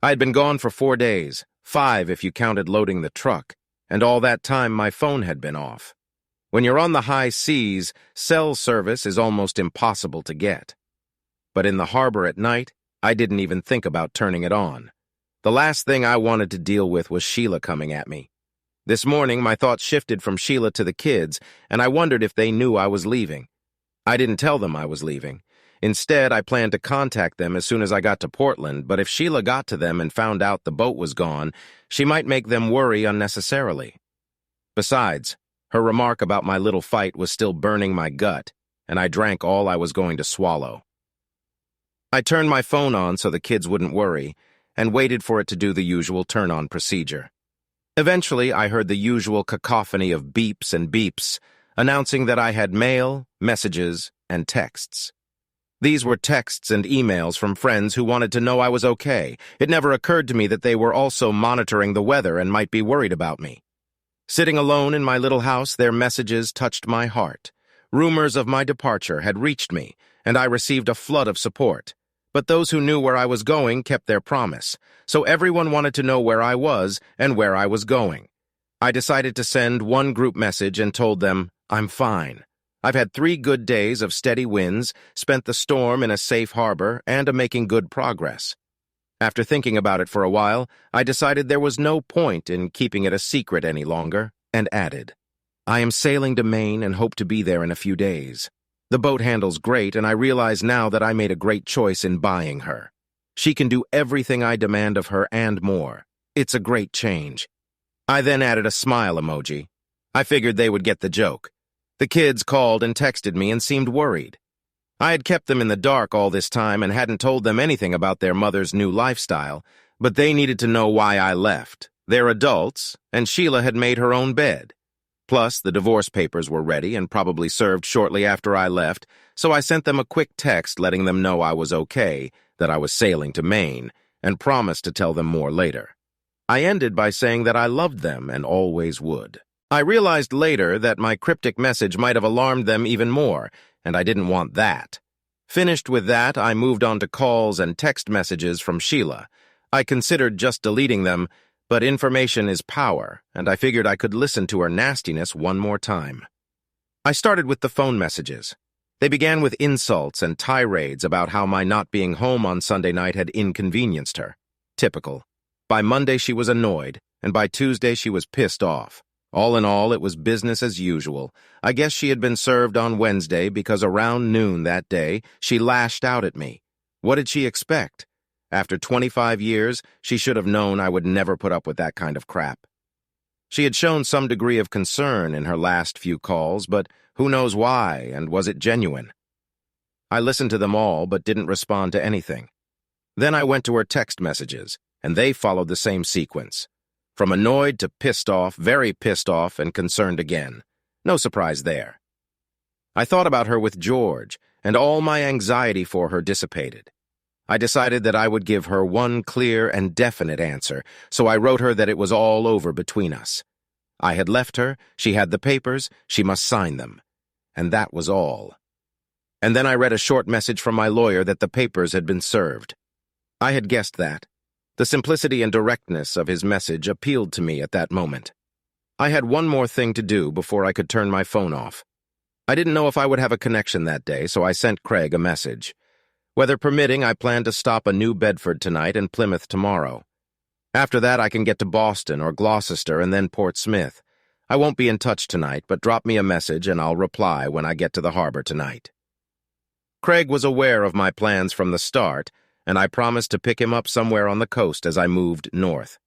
[SPEAKER 1] I had been gone for 4 days, 5 if you counted loading the truck, and all that time my phone had been off. When you're on the high seas, cell service is almost impossible to get. But in the harbor at night, I didn't even think about turning it on. The last thing I wanted to deal with was Sheila coming at me. This morning, my thoughts shifted from Sheila to the kids, and I wondered if they knew I was leaving. I didn't tell them I was leaving. Instead, I planned to contact them as soon as I got to Portland, but if Sheila got to them and found out the boat was gone, she might make them worry unnecessarily. Besides, her remark about my little fight was still burning my gut, and I drank all I was going to swallow. I turned my phone on so the kids wouldn't worry, and waited for it to do the usual turn-on procedure. Eventually, I heard the usual cacophony of beeps and beeps, announcing that I had mail, messages, and texts. These were texts and emails from friends who wanted to know I was okay. It never occurred to me that they were also monitoring the weather and might be worried about me. Sitting alone in my little house, their messages touched my heart. Rumors of my departure had reached me, and I received a flood of support. But those who knew where I was going kept their promise, so everyone wanted to know where I was and where I was going. I decided to send one group message and told them, I'm fine. I've had 3 good days of steady winds, spent the storm in a safe harbor, and am making good progress. After thinking about it for a while, I decided there was no point in keeping it a secret any longer, and added, I am sailing to Maine and hope to be there in a few days. The boat handles great, and I realize now that I made a great choice in buying her. She can do everything I demand of her and more. It's a great change. I then added a smile emoji. I figured they would get the joke. The kids called and texted me and seemed worried. I had kept them in the dark all this time and hadn't told them anything about their mother's new lifestyle, but they needed to know why I left. They're adults, and Sheila had made her own bed. Plus, the divorce papers were ready and probably served shortly after I left, so I sent them a quick text letting them know I was okay, that I was sailing to Maine, and promised to tell them more later. I ended by saying that I loved them and always would. I realized later that my cryptic message might have alarmed them even more, and I didn't want that. Finished with that, I moved on to calls and text messages from Sheila. I considered just deleting them, but information is power, and I figured I could listen to her nastiness one more time. I started with the phone messages. They began with insults and tirades about how my not being home on Sunday night had inconvenienced her. Typical. By Monday she was annoyed, and by Tuesday she was pissed off. All in all, it was business as usual. I guess she had been served on Wednesday because around noon that day, she lashed out at me. What did she expect? After 25 years, she should have known I would never put up with that kind of crap. She had shown some degree of concern in her last few calls, but who knows why, and was it genuine? I listened to them all, but didn't respond to anything. Then I went to her text messages, and they followed the same sequence. From annoyed to pissed off, very pissed off, and concerned again. No surprise there. I thought about her with George, and all my anxiety for her dissipated. I decided that I would give her one clear and definite answer, so I wrote her that it was all over between us. I had left her, she had the papers, she must sign them. And that was all. And then I read a short message from my lawyer that the papers had been served. I had guessed that. The simplicity and directness of his message appealed to me at that moment. I had one more thing to do before I could turn my phone off. I didn't know if I would have a connection that day, so I sent Craig a message. Weather permitting, I plan to stop at New Bedford tonight and Plymouth tomorrow. After that, I can get to Boston or Gloucester and then Port Smith. I won't be in touch tonight, but drop me a message and I'll reply when I get to the harbor tonight. Craig was aware of my plans from the start, and I promised to pick him up somewhere on the coast as I moved north.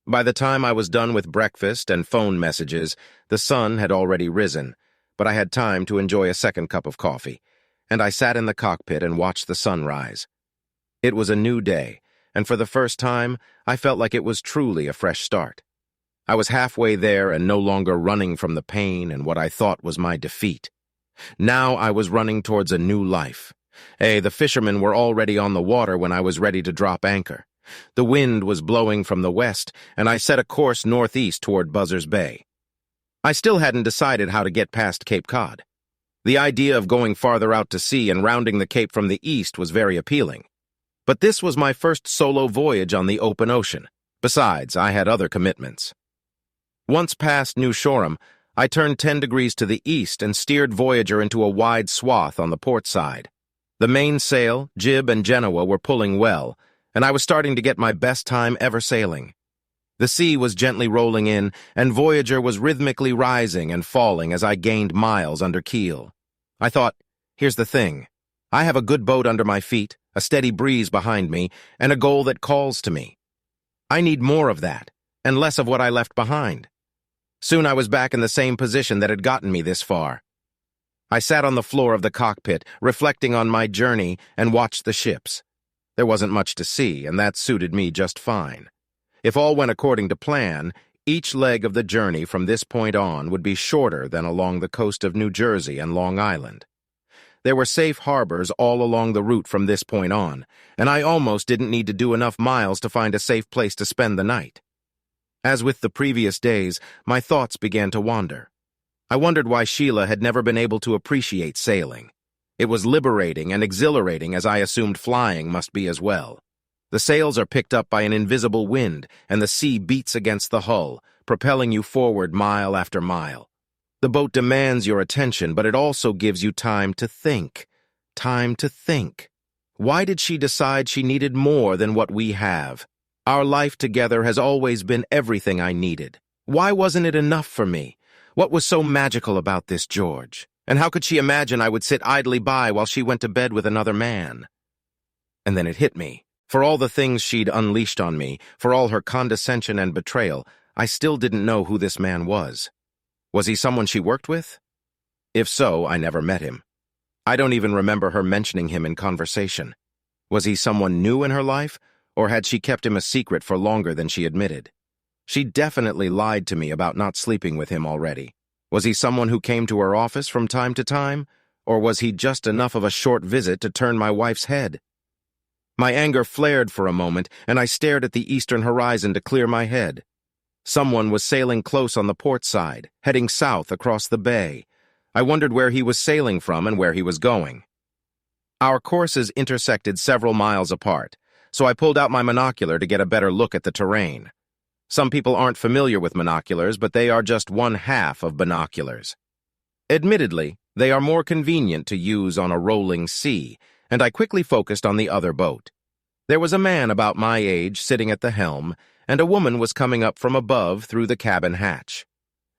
[SPEAKER 1] By the time I was done with breakfast and phone messages, the sun had already risen, but I had time to enjoy a second cup of coffee, and I sat in the cockpit and watched the sun rise. It was a new day, and for the first time, I felt like it was truly a fresh start. I was halfway there and no longer running from the pain and what I thought was my defeat. Now I was running towards a new life. The fishermen were already on the water when I was ready to drop anchor. The wind was blowing from the west, and I set a course northeast toward Buzzards Bay. I still hadn't decided how to get past Cape Cod. The idea of going farther out to sea and rounding the Cape from the east was very appealing. But this was my first solo voyage on the open ocean. Besides, I had other commitments. Once past New Shoreham, I turned 10 degrees to the east and steered Voyager into a wide swath on the port side. The mainsail, jib, and Genoa were pulling well, and I was starting to get my best time ever sailing. The sea was gently rolling in, and Voyager was rhythmically rising and falling as I gained miles under keel. I thought, here's the thing. I have a good boat under my feet, a steady breeze behind me, and a goal that calls to me. I need more of that, and less of what I left behind. Soon I was back in the same position that had gotten me this far. I sat on the floor of the cockpit, reflecting on my journey, and watched the ships. There wasn't much to see, and that suited me just fine. If all went according to plan, each leg of the journey from this point on would be shorter than along the coast of New Jersey and Long Island. There were safe harbors all along the route from this point on, and I almost didn't need to do enough miles to find a safe place to spend the night. As with the previous days, my thoughts began to wander. I wondered why Sheila had never been able to appreciate sailing. It was liberating and exhilarating, as I assumed flying must be as well. The sails are picked up by an invisible wind, and the sea beats against the hull, propelling you forward mile after mile. The boat demands your attention, but it also gives you time to think. Time to think. Why did she decide she needed more than what we have? Our life together has always been everything I needed. Why wasn't it enough for me? What was so magical about this George? And how could she imagine I would sit idly by while she went to bed with another man? And then it hit me. For all the things she'd unleashed on me, for all her condescension and betrayal, I still didn't know who this man was. Was he someone she worked with? If so, I never met him. I don't even remember her mentioning him in conversation. Was he someone new in her life, or had she kept him a secret for longer than she admitted? She definitely lied to me about not sleeping with him already. Was he someone who came to her office from time to time, or was he just enough of a short visit to turn my wife's head? My anger flared for a moment, and I stared at the eastern horizon to clear my head. Someone was sailing close on the port side, heading south across the bay. I wondered where he was sailing from and where he was going. Our courses intersected several miles apart, so I pulled out my monocular to get a better look at the terrain. Some people aren't familiar with monoculars, but they are just one half of binoculars. Admittedly, they are more convenient to use on a rolling sea, and I quickly focused on the other boat. There was a man about my age sitting at the helm, and a woman was coming up from above through the cabin hatch.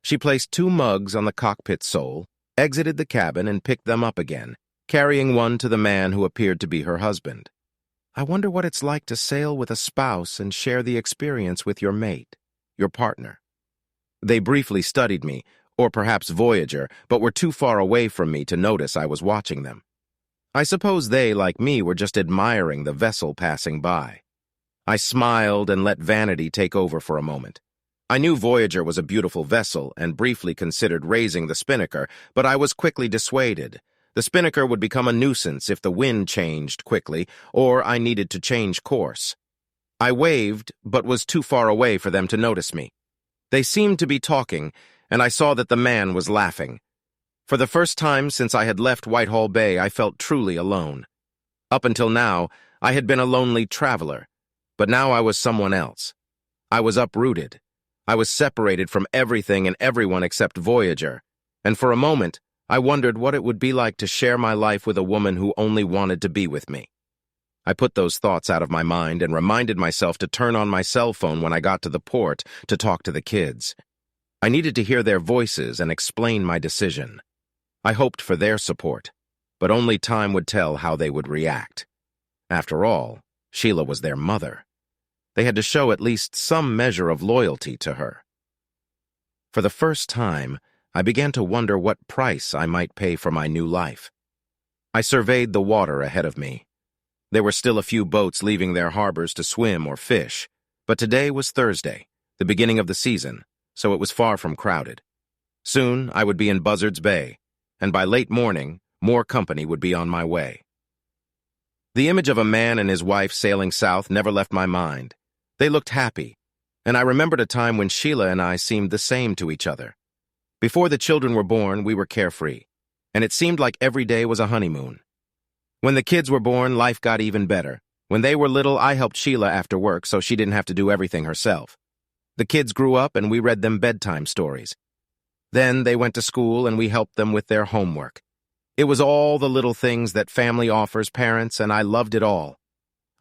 [SPEAKER 1] She placed 2 mugs on the cockpit sole, exited the cabin, and picked them up again, carrying one to the man who appeared to be her husband. I wonder what it's like to sail with a spouse and share the experience with your mate, your partner. They briefly studied me, or perhaps Voyager, but were too far away from me to notice I was watching them. I suppose they, like me, were just admiring the vessel passing by. I smiled and let vanity take over for a moment. I knew Voyager was a beautiful vessel and briefly considered raising the spinnaker, but I was quickly dissuaded. The spinnaker would become a nuisance if the wind changed quickly, or I needed to change course. I waved, but was too far away for them to notice me. They seemed to be talking, and I saw that the man was laughing. For the first time since I had left Whitehall Bay, I felt truly alone. Up until now, I had been a lonely traveler, but now I was someone else. I was uprooted. I was separated from everything and everyone except Voyager, and for a moment, I wondered what it would be like to share my life with a woman who only wanted to be with me. I put those thoughts out of my mind and reminded myself to turn on my cell phone when I got to the port to talk to the kids. I needed to hear their voices and explain my decision. I hoped for their support, but only time would tell how they would react. After all, Sheila was their mother. They had to show at least some measure of loyalty to her. For the first time, I began to wonder what price I might pay for my new life. I surveyed the water ahead of me. There were still a few boats leaving their harbors to swim or fish, but today was Thursday, the beginning of the season, so it was far from crowded. Soon I would be in Buzzards Bay, and by late morning, more company would be on my way. The image of a man and his wife sailing south never left my mind. They looked happy, and I remembered a time when Sheila and I seemed the same to each other. Before the children were born, we were carefree, and it seemed like every day was a honeymoon. When the kids were born, life got even better. When they were little, I helped Sheila after work so she didn't have to do everything herself. The kids grew up and we read them bedtime stories. Then they went to school and we helped them with their homework. It was all the little things that family offers parents, and I loved it all.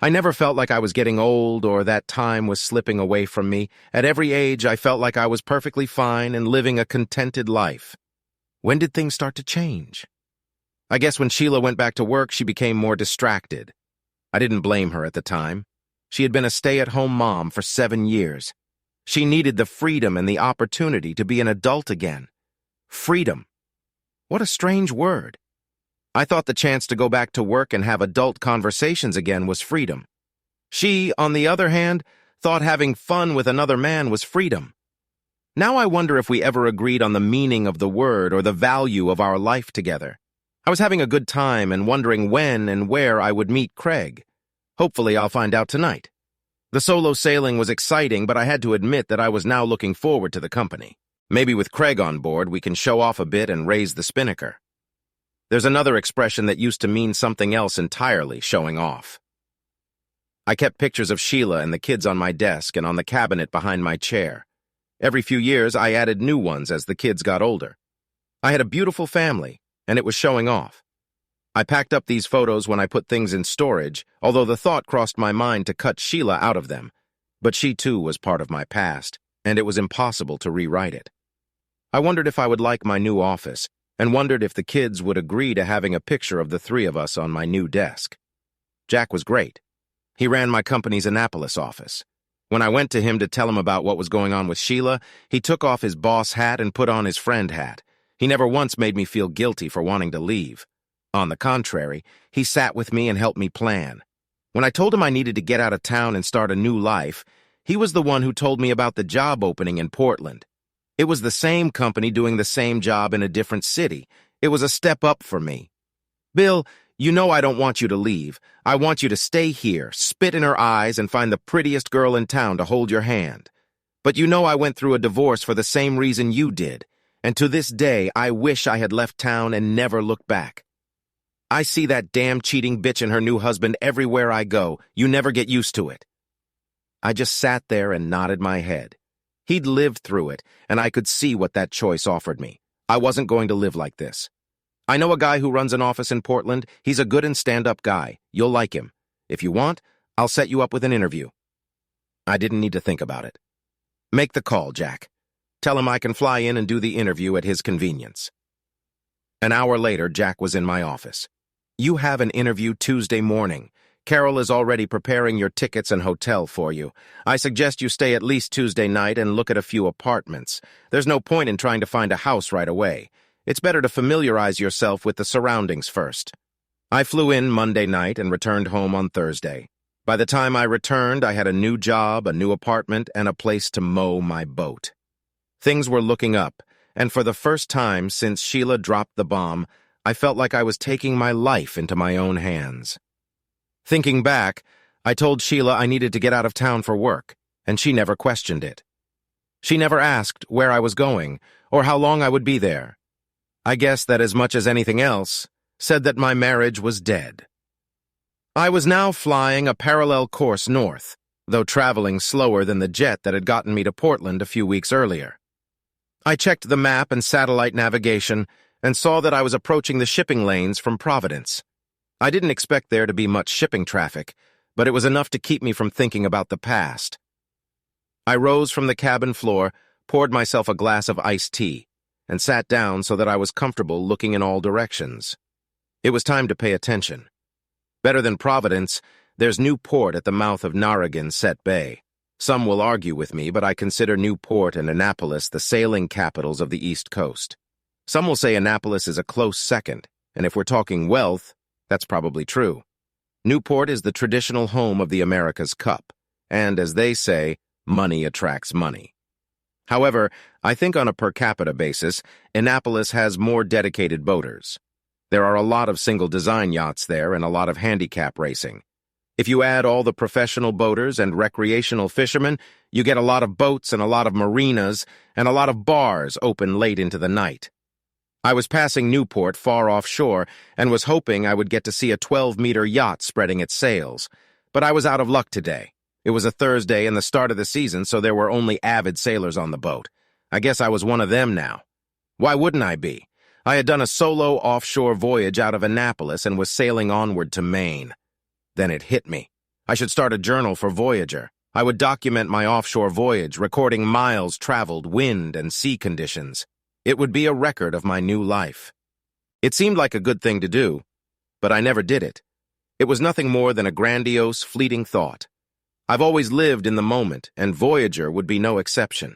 [SPEAKER 1] I never felt like I was getting old or that time was slipping away from me. At every age, I felt like I was perfectly fine and living a contented life. When did things start to change? I guess when Sheila went back to work, she became more distracted. I didn't blame her at the time. She had been a stay-at-home mom for 7 years. She needed the freedom and the opportunity to be an adult again. Freedom. What a strange word. I thought the chance to go back to work and have adult conversations again was freedom. She, on the other hand, thought having fun with another man was freedom. Now I wonder if we ever agreed on the meaning of the word or the value of our life together. I was having a good time and wondering when and where I would meet Craig. Hopefully I'll find out tonight. The solo sailing was exciting, but I had to admit that I was now looking forward to the company. Maybe with Craig on board, we can show off a bit and raise the spinnaker. There's another expression that used to mean something else entirely, showing off. I kept pictures of Sheila and the kids on my desk and on the cabinet behind my chair. Every few years, I added new ones as the kids got older. I had a beautiful family, and it was showing off. I packed up these photos when I put things in storage, although the thought crossed my mind to cut Sheila out of them. But she too was part of my past, and it was impossible to rewrite it. I wondered if I would like my new office, and wondered if the kids would agree to having a picture of the three of us on my new desk. Jack was great. He ran my company's Annapolis office. When I went to him to tell him about what was going on with Sheila, he took off his boss hat and put on his friend hat. He never once made me feel guilty for wanting to leave. On the contrary, he sat with me and helped me plan. When I told him I needed to get out of town and start a new life, he was the one who told me about the job opening in Portland. It was the same company doing the same job in a different city. It was a step up for me. Bill, you know I don't want you to leave. I want you to stay here, spit in her eyes, and find the prettiest girl in town to hold your hand. But you know I went through a divorce for the same reason you did, and to this day I wish I had left town and never looked back. I see that damn cheating bitch and her new husband everywhere I go. You never get used to it. I just sat there and nodded my head. He'd lived through it, and I could see what that choice offered me. I wasn't going to live like this. I know a guy who runs an office in Portland. He's a good and stand-up guy. You'll like him. If you want, I'll set you up with an interview. I didn't need to think about it. Make the call, Jack. Tell him I can fly in and do the interview at his convenience. An hour later, Jack was in my office. You have an interview Tuesday morning. Carol is already preparing your tickets and hotel for you. I suggest you stay at least Tuesday night and look at a few apartments. There's no point in trying to find a house right away. It's better to familiarize yourself with the surroundings first. I flew in Monday night and returned home on Thursday. By the time I returned, I had a new job, a new apartment, and a place to mow my boat. Things were looking up, and for the first time since Sheila dropped the bomb, I felt like I was taking my life into my own hands. Thinking back, I told Sheila I needed to get out of town for work, and she never questioned it. She never asked where I was going or how long I would be there. I guess that as much as anything else, said that my marriage was dead. I was now flying a parallel course north, though traveling slower than the jet that had gotten me to Portland a few weeks earlier. I checked the map and satellite navigation and saw that I was approaching the shipping lanes from Providence. I didn't expect there to be much shipping traffic, but it was enough to keep me from thinking about the past. I rose from the cabin floor, poured myself a glass of iced tea, and sat down so that I was comfortable looking in all directions. It was time to pay attention. Better than Providence, there's Newport at the mouth of Narragansett Bay. Some will argue with me, but I consider Newport and Annapolis the sailing capitals of the East Coast. Some will say Annapolis is a close second, and if we're talking wealth, that's probably true. Newport is the traditional home of the America's Cup, and as they say, money attracts money. However, I think on a per capita basis, Annapolis has more dedicated boaters. There are a lot of single design yachts there and a lot of handicap racing. If you add all the professional boaters and recreational fishermen, you get a lot of boats and a lot of marinas and a lot of bars open late into the night. I was passing Newport far offshore and was hoping I would get to see a 12-meter yacht spreading its sails, but I was out of luck today. It was a Thursday and the start of the season, so there were only avid sailors on the boat. I guess I was one of them now. Why wouldn't I be? I had done a solo offshore voyage out of Annapolis and was sailing onward to Maine. Then it hit me. I should start a journal for Voyager. I would document my offshore voyage, recording miles traveled, wind and sea conditions. It would be a record of my new life. It seemed like a good thing to do, but I never did it. It was nothing more than a grandiose, fleeting thought. I've always lived in the moment, and Voyager would be no exception.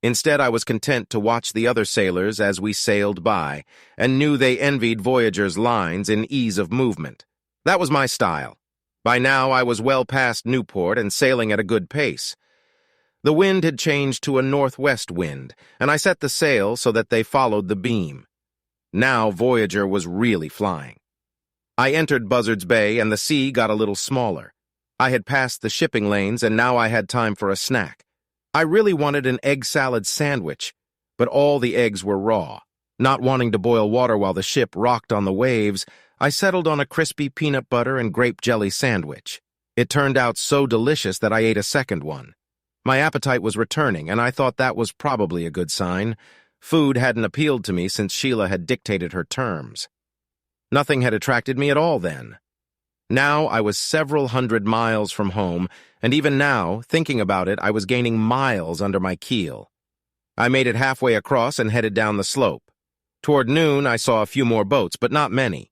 [SPEAKER 1] Instead, I was content to watch the other sailors as we sailed by, and knew they envied Voyager's lines in ease of movement. That was my style. By now, I was well past Newport and sailing at a good pace. The wind had changed to a northwest wind, and I set the sail so that they followed the beam. Now Voyager was really flying. I entered Buzzards Bay, and the sea got a little smaller. I had passed the shipping lanes, and now I had time for a snack. I really wanted an egg salad sandwich, but all the eggs were raw. Not wanting to boil water while the ship rocked on the waves, I settled on a crispy peanut butter and grape jelly sandwich. It turned out so delicious that I ate a second one. My appetite was returning, and I thought that was probably a good sign. Food hadn't appealed to me since Sheila had dictated her terms. Nothing had attracted me at all then. Now I was several hundred miles from home, and even now, thinking about it, I was gaining miles under my keel. I made it halfway across and headed down the slope. Toward noon, I saw a few more boats, but not many.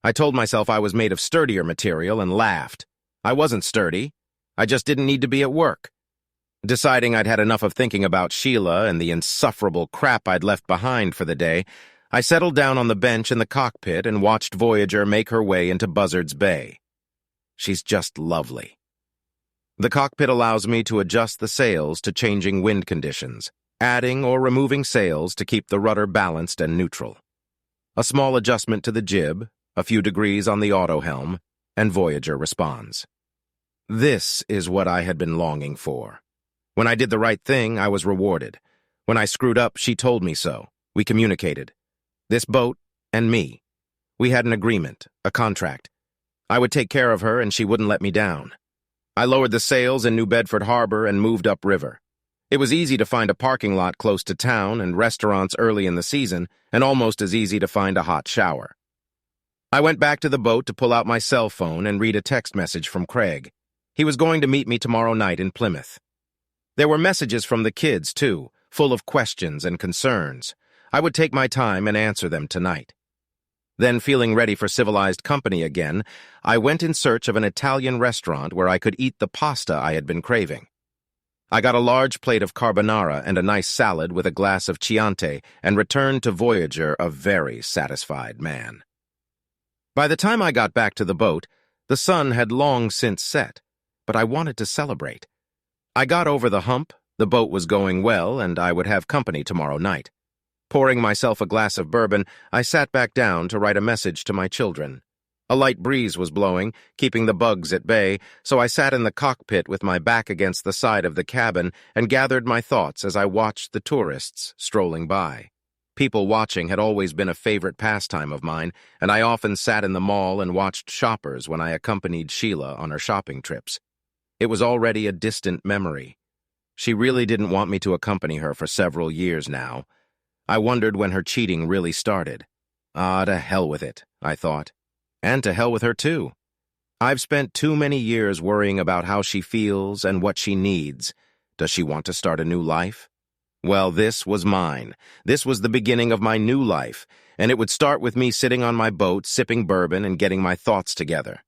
[SPEAKER 1] I told myself I was made of sturdier material and laughed. I wasn't sturdy. I just didn't need to be at work. Deciding I'd had enough of thinking about Sheila and the insufferable crap I'd left behind for the day, I settled down on the bench in the cockpit and watched Voyager make her way into Buzzards Bay. She's just lovely. The cockpit allows me to adjust the sails to changing wind conditions, adding or removing sails to keep the rudder balanced and neutral. A small adjustment to the jib, a few degrees on the auto helm, and Voyager responds. This is what I had been longing for. When I did the right thing, I was rewarded. When I screwed up, she told me so. We communicated. This boat and me. We had an agreement, a contract. I would take care of her and she wouldn't let me down. I lowered the sails in New Bedford Harbor and moved upriver. It was easy to find a parking lot close to town and restaurants early in the season, and almost as easy to find a hot shower. I went back to the boat to pull out my cell phone and read a text message from Craig. He was going to meet me tomorrow night in Plymouth. There were messages from the kids, too, full of questions and concerns. I would take my time and answer them tonight. Then, feeling ready for civilized company again, I went in search of an Italian restaurant where I could eat the pasta I had been craving. I got a large plate of carbonara and a nice salad with a glass of Chianti and returned to Voyager a very satisfied man. By the time I got back to the boat, the sun had long since set, but I wanted to celebrate. I got over the hump, the boat was going well, and I would have company tomorrow night. Pouring myself a glass of bourbon, I sat back down to write a message to my children. A light breeze was blowing, keeping the bugs at bay, so I sat in the cockpit with my back against the side of the cabin and gathered my thoughts as I watched the tourists strolling by. People watching had always been a favorite pastime of mine, and I often sat in the mall and watched shoppers when I accompanied Sheila on her shopping trips. It was already a distant memory. She really didn't want me to accompany her for several years now. I wondered when her cheating really started. Ah, to hell with it, I thought. And to hell with her, too. I've spent too many years worrying about how she feels and what she needs. Does she want to start a new life? Well, this was mine. This was the beginning of my new life, and it would start with me sitting on my boat, sipping bourbon and getting my thoughts together.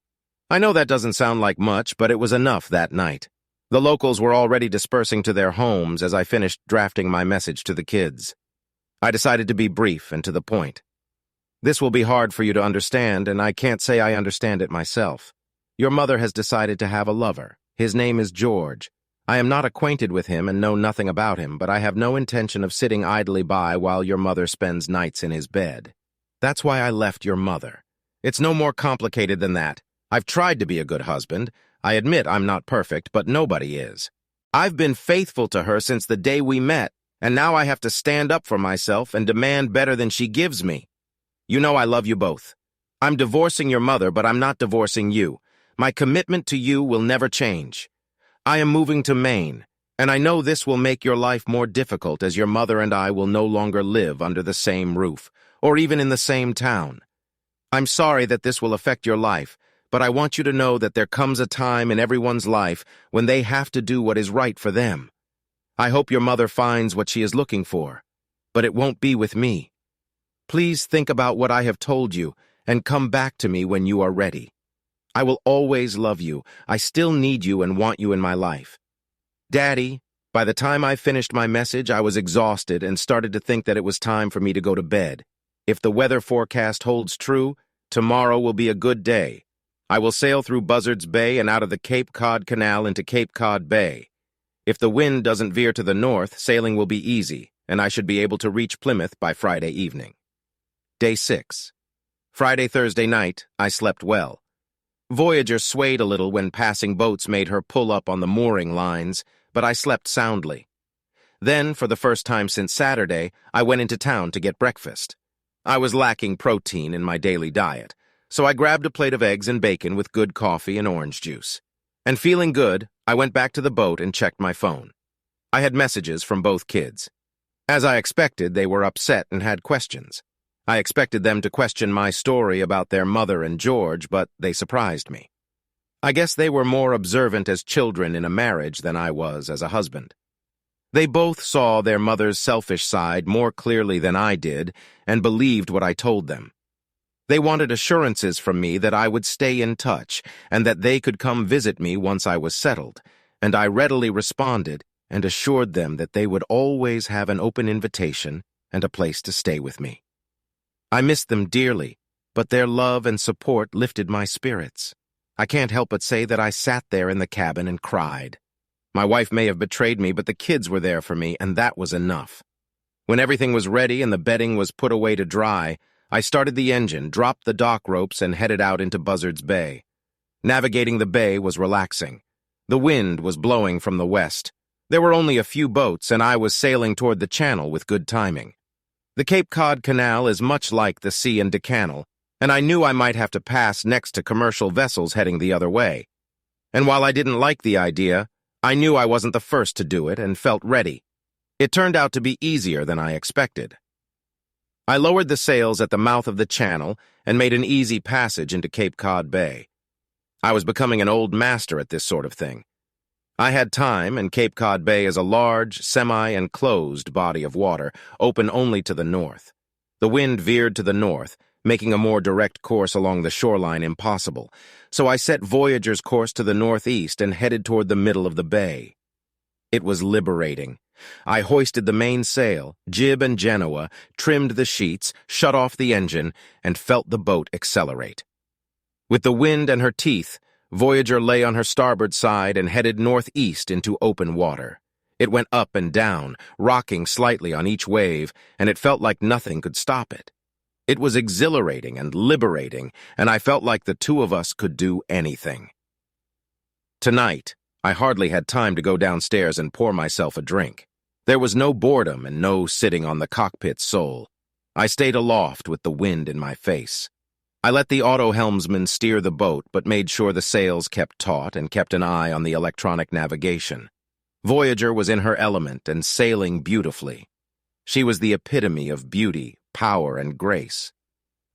[SPEAKER 1] I know that doesn't sound like much, but it was enough that night. The locals were already dispersing to their homes as I finished drafting my message to the kids. I decided to be brief and to the point. This will be hard for you to understand, and I can't say I understand it myself. Your mother has decided to have a lover. His name is George. I am not acquainted with him and know nothing about him, but I have no intention of sitting idly by while your mother spends nights in his bed. That's why I left your mother. It's no more complicated than that. I've tried to be a good husband. I admit I'm not perfect, but nobody is. I've been faithful to her since the day we met, and now I have to stand up for myself and demand better than she gives me. You know I love you both. I'm divorcing your mother, but I'm not divorcing you. My commitment to you will never change. I am moving to Maine, and I know this will make your life more difficult as your mother and I will no longer live under the same roof, or even in the same town. I'm sorry that this will affect your life, but I want you to know that there comes a time in everyone's life when they have to do what is right for them. I hope your mother finds what she is looking for, but it won't be with me. Please think about what I have told you and come back to me when you are ready. I will always love you. I still need you and want you in my life. Daddy, by the time I finished my message, I was exhausted and started to think that it was time for me to go to bed. If the weather forecast holds true, tomorrow will be a good day. I will sail through Buzzards Bay and out of the Cape Cod Canal into Cape Cod Bay. If the wind doesn't veer to the north, sailing will be easy, and I should be able to reach Plymouth by Friday evening. Day 6. Thursday night, I slept well. Voyager swayed a little when passing boats made her pull up on the mooring lines, but I slept soundly. Then, for the first time since Saturday, I went into town to get breakfast. I was lacking protein in my daily diet, so I grabbed a plate of eggs and bacon with good coffee and orange juice. And feeling good, I went back to the boat and checked my phone. I had messages from both kids. As I expected, they were upset and had questions. I expected them to question my story about their mother and George, but they surprised me. I guess they were more observant as children in a marriage than I was as a husband. They both saw their mother's selfish side more clearly than I did and believed what I told them. They wanted assurances from me that I would stay in touch and that they could come visit me once I was settled, and I readily responded and assured them that they would always have an open invitation and a place to stay with me. I missed them dearly, but their love and support lifted my spirits. I can't help but say that I sat there in the cabin and cried. My wife may have betrayed me, but the kids were there for me, and that was enough. When everything was ready and the bedding was put away to dry, I started the engine, dropped the dock ropes, and headed out into Buzzards Bay. Navigating the bay was relaxing. The wind was blowing from the west. There were only a few boats, and I was sailing toward the channel with good timing. The Cape Cod Canal is much like the sea in Canal, and I knew I might have to pass next to commercial vessels heading the other way. And while I didn't like the idea, I knew I wasn't the first to do it and felt ready. It turned out to be easier than I expected. I lowered the sails at the mouth of the channel and made an easy passage into Cape Cod Bay. I was becoming an old master at this sort of thing. I had time, and Cape Cod Bay is a large, semi-enclosed body of water, open only to the north. The wind veered to the north, making a more direct course along the shoreline impossible, so I set Voyager's course to the northeast and headed toward the middle of the bay. It was liberating. I hoisted the mainsail, jib and genoa, trimmed the sheets, shut off the engine, and felt the boat accelerate. With the wind and her teeth, Voyager lay on her starboard side and headed northeast into open water. It went up and down, rocking slightly on each wave, and it felt like nothing could stop it. It was exhilarating and liberating, and I felt like the two of us could do anything. Tonight, I hardly had time to go downstairs and pour myself a drink. There was no boredom and no sitting on the cockpit sole. I stayed aloft with the wind in my face. I let the auto-helmsman steer the boat, but made sure the sails kept taut and kept an eye on the electronic navigation. Voyager was in her element and sailing beautifully. She was the epitome of beauty, power, and grace.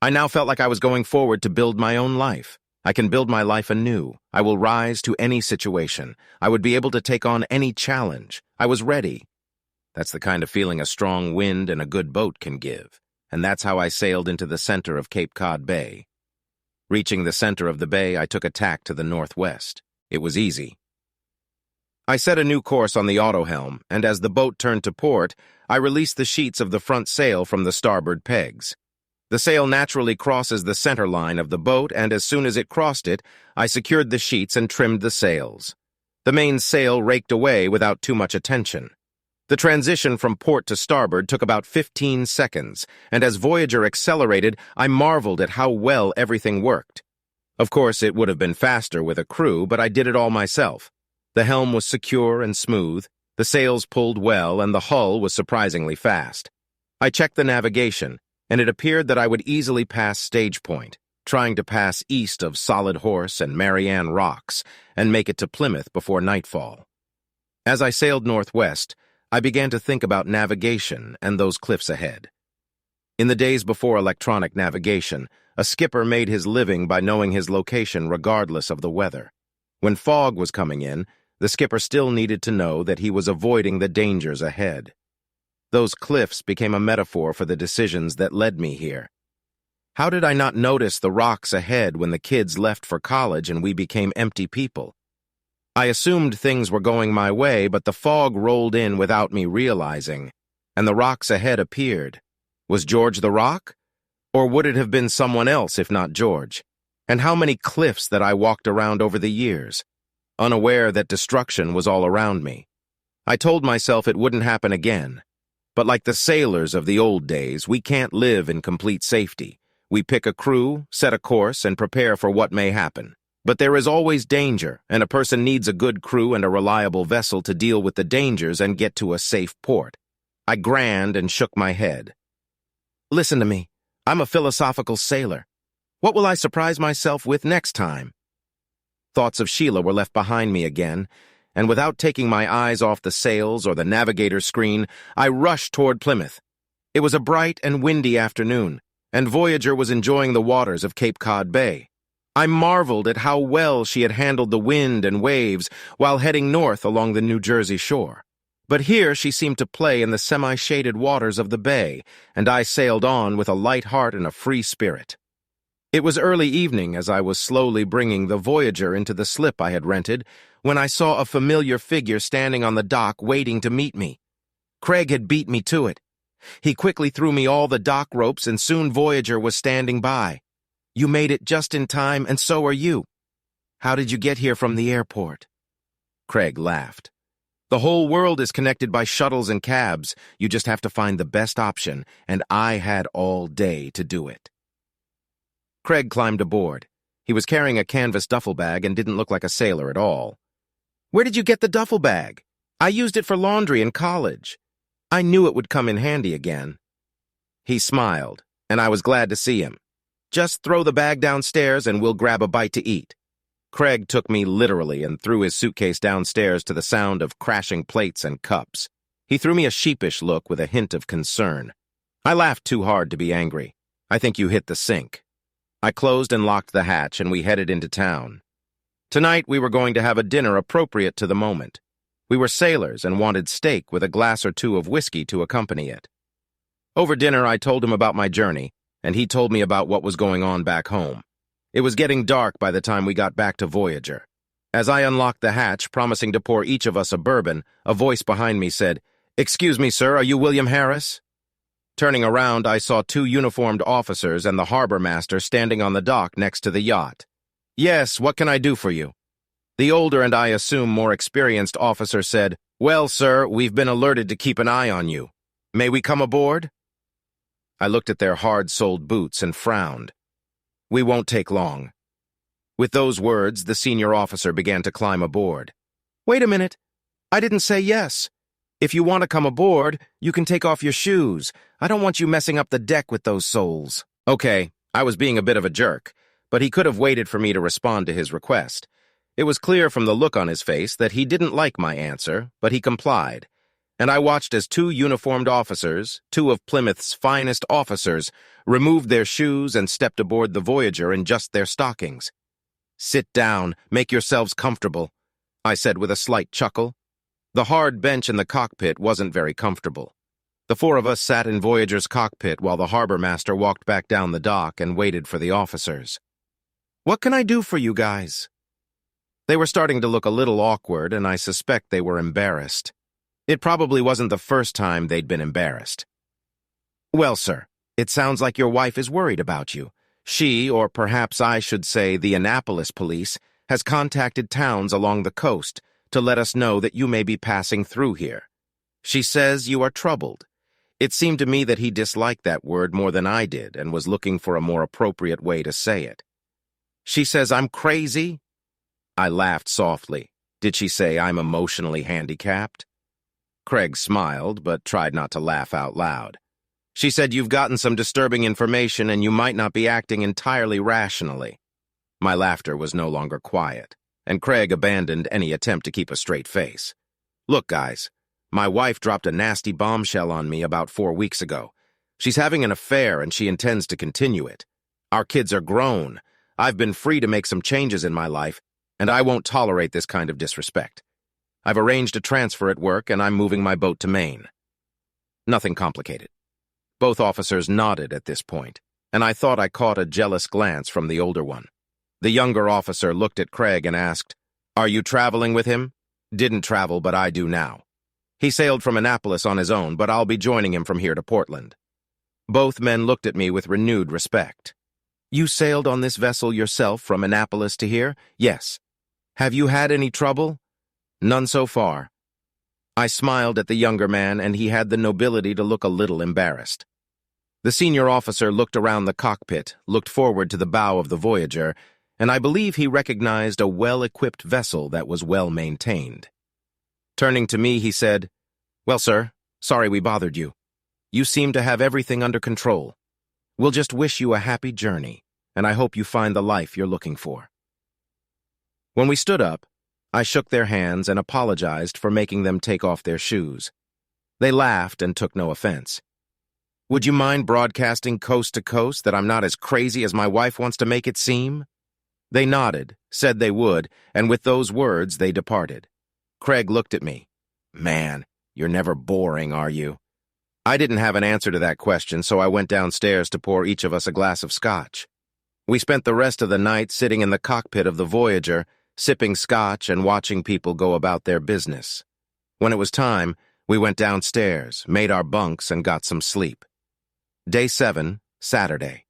[SPEAKER 1] I now felt like I was going forward to build my own life. I can build my life anew. I will rise to any situation. I would be able to take on any challenge. I was ready. That's the kind of feeling a strong wind and a good boat can give. And that's how I sailed into the center of Cape Cod Bay. Reaching the center of the bay, I took a tack to the northwest. It was easy. I set a new course on the autohelm, and as the boat turned to port, I released the sheets of the front sail from the starboard pegs. The sail naturally crosses the center line of the boat, and as soon as it crossed it, I secured the sheets and trimmed the sails. The main sail raked away without too much attention. The transition from port to starboard took about 15 seconds, and as Voyager accelerated, I marveled at how well everything worked. Of course, it would have been faster with a crew, but I did it all myself. The helm was secure and smooth, the sails pulled well, and the hull was surprisingly fast. I checked the navigation, and it appeared that I would easily pass stage point. trying to pass east of Solid Horse and Marianne Rocks and make it to Plymouth before nightfall. As I sailed northwest, I began to think about navigation and those cliffs ahead. In the days before electronic navigation, a skipper made his living by knowing his location regardless of the weather. When fog was coming in, the skipper still needed to know that he was avoiding the dangers ahead. Those cliffs became a metaphor for the decisions that led me here. How did I not notice the rocks ahead when the kids left for college and we became empty people? I assumed things were going my way, but the fog rolled in without me realizing, and the rocks ahead appeared. Was George the rock? Or would it have been someone else if not George? And how many cliffs that I walked around over the years, unaware that destruction was all around me. I told myself it wouldn't happen again. But like the sailors of the old days, we can't live in complete safety. We pick a crew, set a course, and prepare for what may happen. But there is always danger, and a person needs a good crew and a reliable vessel to deal with the dangers and get to a safe port. I grinned and shook my head. Listen to me. I'm a philosophical sailor. What will I surprise myself with next time? Thoughts of Sheila were left behind me again, and without taking my eyes off the sails or the navigator screen, I rushed toward Plymouth. It was a bright and windy afternoon, and Voyager was enjoying the waters of Cape Cod Bay. I marveled at how well she had handled the wind and waves while heading north along the New Jersey shore. But here she seemed to play in the semi-shaded waters of the bay, and I sailed on with a light heart and a free spirit. It was early evening as I was slowly bringing the Voyager into the slip I had rented when I saw a familiar figure standing on the dock waiting to meet me. Craig had beat me to it. He quickly threw me all the dock ropes, and soon Voyager was standing by. You made it just in time, and so are you. How did you get here from the airport? Craig laughed. The whole world is connected by shuttles and cabs. You just have to find the best option, and I had all day to do it. Craig climbed aboard. He was carrying a canvas duffel bag and didn't look like a sailor at all. Where did you get the duffel bag? I used it for laundry in college. I knew it would come in handy again. He smiled, and I was glad to see him. Just throw the bag downstairs and we'll grab a bite to eat. Craig took me literally and threw his suitcase downstairs to the sound of crashing plates and cups. He threw me a sheepish look with a hint of concern. I laughed too hard to be angry. I think you hit the sink. I closed and locked the hatch, and we headed into town. Tonight we were going to have a dinner appropriate to the moment. We were sailors and wanted steak with a glass or two of whiskey to accompany it. Over dinner I told him about my journey, and he told me about what was going on back home. It was getting dark by the time we got back to Voyager. As I unlocked the hatch, promising to pour each of us a bourbon, a voice behind me said, "Excuse me, sir, are you William Harris?" Turning around, I saw two uniformed officers and the harbor master standing on the dock next to the yacht. "Yes, what can I do for you?" The older and I assume more experienced officer said, "Well, sir, we've been alerted to keep an eye on you. May we come aboard?" I looked at their hard-soled boots and frowned. "We won't take long." With those words, the senior officer began to climb aboard. "Wait a minute. I didn't say yes. If you want to come aboard, you can take off your shoes. I don't want you messing up the deck with those soles." Okay, I was being a bit of a jerk, but he could have waited for me to respond to his request. It was clear from the look on his face that he didn't like my answer, but he complied. And I watched as two uniformed officers, two of Plymouth's finest officers, removed their shoes and stepped aboard the Voyager in just their stockings. "Sit down, make yourselves comfortable," I said with a slight chuckle. The hard bench in the cockpit wasn't very comfortable. The four of us sat in Voyager's cockpit while the harbor master walked back down the dock and waited for the officers. "What can I do for you guys?" They were starting to look a little awkward, and I suspect they were embarrassed. It probably wasn't the first time they'd been embarrassed. "Well, sir, it sounds like your wife is worried about you. She, or perhaps I should say the Annapolis police, has contacted towns along the coast to let us know that you may be passing through here. She says you are troubled." It seemed to me that he disliked that word more than I did and was looking for a more appropriate way to say it. "She says I'm crazy?" I laughed softly. Did she say I'm emotionally handicapped? Craig smiled, but tried not to laugh out loud. She said you've gotten some disturbing information and you might not be acting entirely rationally. My laughter was no longer quiet, and Craig abandoned any attempt to keep a straight face. Look, guys, my wife dropped a nasty bombshell on me about 4 weeks ago. She's having an affair and she intends to continue it. Our kids are grown. I've been free to make some changes in my life, and I won't tolerate this kind of disrespect. I've arranged a transfer at work and I'm moving my boat to Maine. Nothing complicated. Both officers nodded at this point, and I thought I caught a jealous glance from the older one. The younger officer looked at Craig and asked, "Are you traveling with him?" "Didn't travel, but I do now. He sailed from Annapolis on his own, but I'll be joining him from here to Portland." Both men looked at me with renewed respect. "You sailed on this vessel yourself from Annapolis to here?" "Yes." "Have you had any trouble?" "None so far." I smiled at the younger man, and he had the nobility to look a little embarrassed. The senior officer looked around the cockpit, looked forward to the bow of the Voyager, and I believe he recognized a well-equipped vessel that was well-maintained. Turning to me, he said, "Well, sir, sorry we bothered you. You seem to have everything under control. We'll just wish you a happy journey, and I hope you find the life you're looking for." When we stood up, I shook their hands and apologized for making them take off their shoes. They laughed and took no offense. "Would you mind broadcasting coast to coast that I'm not as crazy as my wife wants to make it seem?" They nodded, said they would, and with those words they departed. Craig looked at me. "Man, you're never boring, are you?" I didn't have an answer to that question, so I went downstairs to pour each of us a glass of scotch. We spent the rest of the night sitting in the cockpit of the Voyager, sipping scotch and watching people go about their business. When it was time, we went downstairs, made our bunks, and got some sleep. Day 7, Saturday.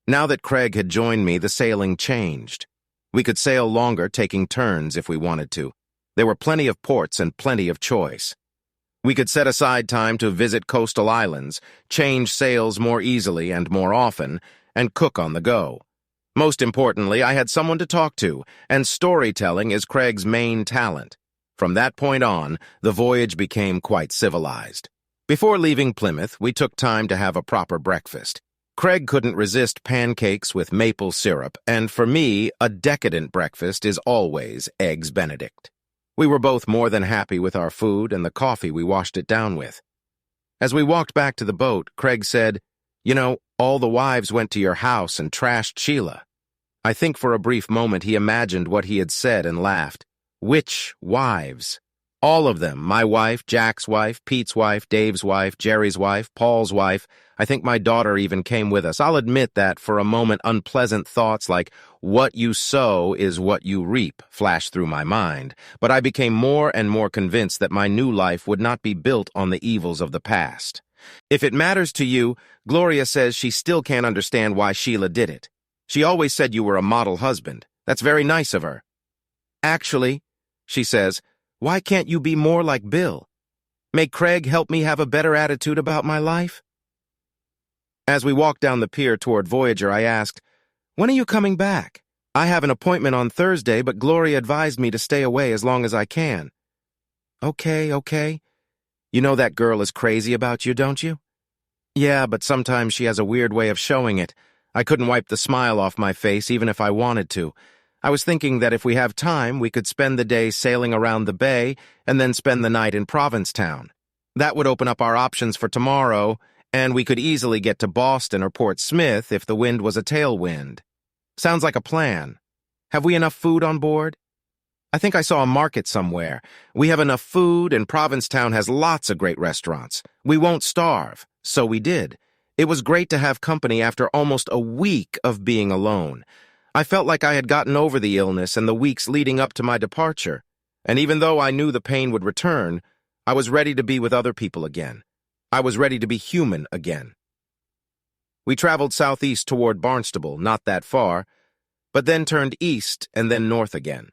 [SPEAKER 1] Now that Craig had joined me, the sailing changed. We could sail longer, taking turns if we wanted to. There were plenty of ports and plenty of choice. We could set aside time to visit coastal islands, change sails more easily and more often, and cook on the go. Most importantly, I had someone to talk to, and storytelling is Craig's main talent. From that point on, the voyage became quite civilized. Before leaving Plymouth, we took time to have a proper breakfast. Craig couldn't resist pancakes with maple syrup, and for me, a decadent breakfast is always Eggs Benedict. We were both more than happy with our food and the coffee we washed it down with. As we walked back to the boat, Craig said, "You know, all the wives went to your house and trashed Sheila." I think for a brief moment he imagined what he had said and laughed. Which wives? All of them. My wife, Jack's wife, Pete's wife, Dave's wife, Jerry's wife, Paul's wife. I think my daughter even came with us. I'll admit that for a moment unpleasant thoughts like, "What you sow is what you reap," flashed through my mind, but I became more and more convinced that my new life would not be built on the evils of the past. If it matters to you, Gloria says she still can't understand why Sheila did it. She always said you were a model husband. That's very nice of her. Actually, she says, why can't you be more like Bill? May Craig help me have a better attitude about my life? As we walked down the pier toward Voyager, I asked, "When are you coming back? I have an appointment on Thursday, but Gloria advised me to stay away as long as I can." Okay. You know that girl is crazy about you, don't you? Yeah, but sometimes she has a weird way of showing it. I couldn't wipe the smile off my face even if I wanted to. I was thinking that if we have time, we could spend the day sailing around the bay and then spend the night in Provincetown. That would open up our options for tomorrow, and we could easily get to Boston or Port Smith if the wind was a tailwind. Sounds like a plan. Have we enough food on board? I think I saw a market somewhere. We have enough food, and Provincetown has lots of great restaurants. We won't starve. So we did. It was great to have company after almost a week of being alone. I felt like I had gotten over the illness and the weeks leading up to my departure, and even though I knew the pain would return, I was ready to be with other people again. I was ready to be human again. We traveled southeast toward Barnstable, not that far, but then turned east and then north again.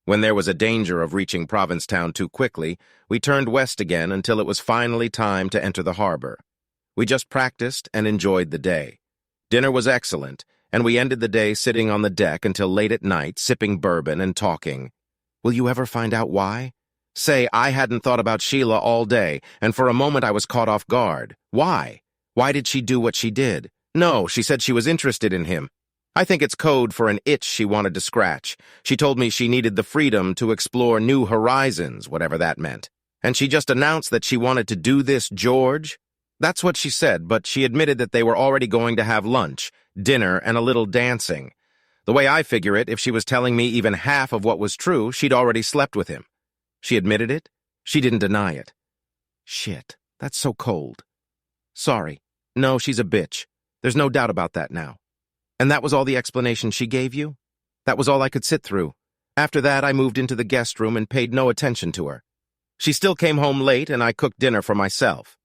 [SPEAKER 1] When there was a danger of reaching Provincetown too quickly, we turned west again until it was finally time to enter the harbor. We just practiced and enjoyed the day. Dinner was excellent, and we ended the day sitting on the deck until late at night, sipping bourbon and talking. Will you ever find out why? Say, I hadn't thought about Sheila all day, and for a moment I was caught off guard. Why? Why did she do what she did? No, she said she was interested in him. I think it's code for an itch she wanted to scratch. She told me she needed the freedom to explore new horizons, whatever that meant. And she just announced that she wanted to do this, George. That's what she said, but she admitted that they were already going to have lunch, dinner, and a little dancing. The way I figure it, if she was telling me even half of what was true, she'd already slept with him. She admitted it. She didn't deny it. Shit, that's so cold. Sorry. No, she's a bitch. There's no doubt about that now. And that was all the explanation she gave you? That was all I could sit through. After that, I moved into the guest room and paid no attention to her. She still came home late, and I cooked dinner for myself.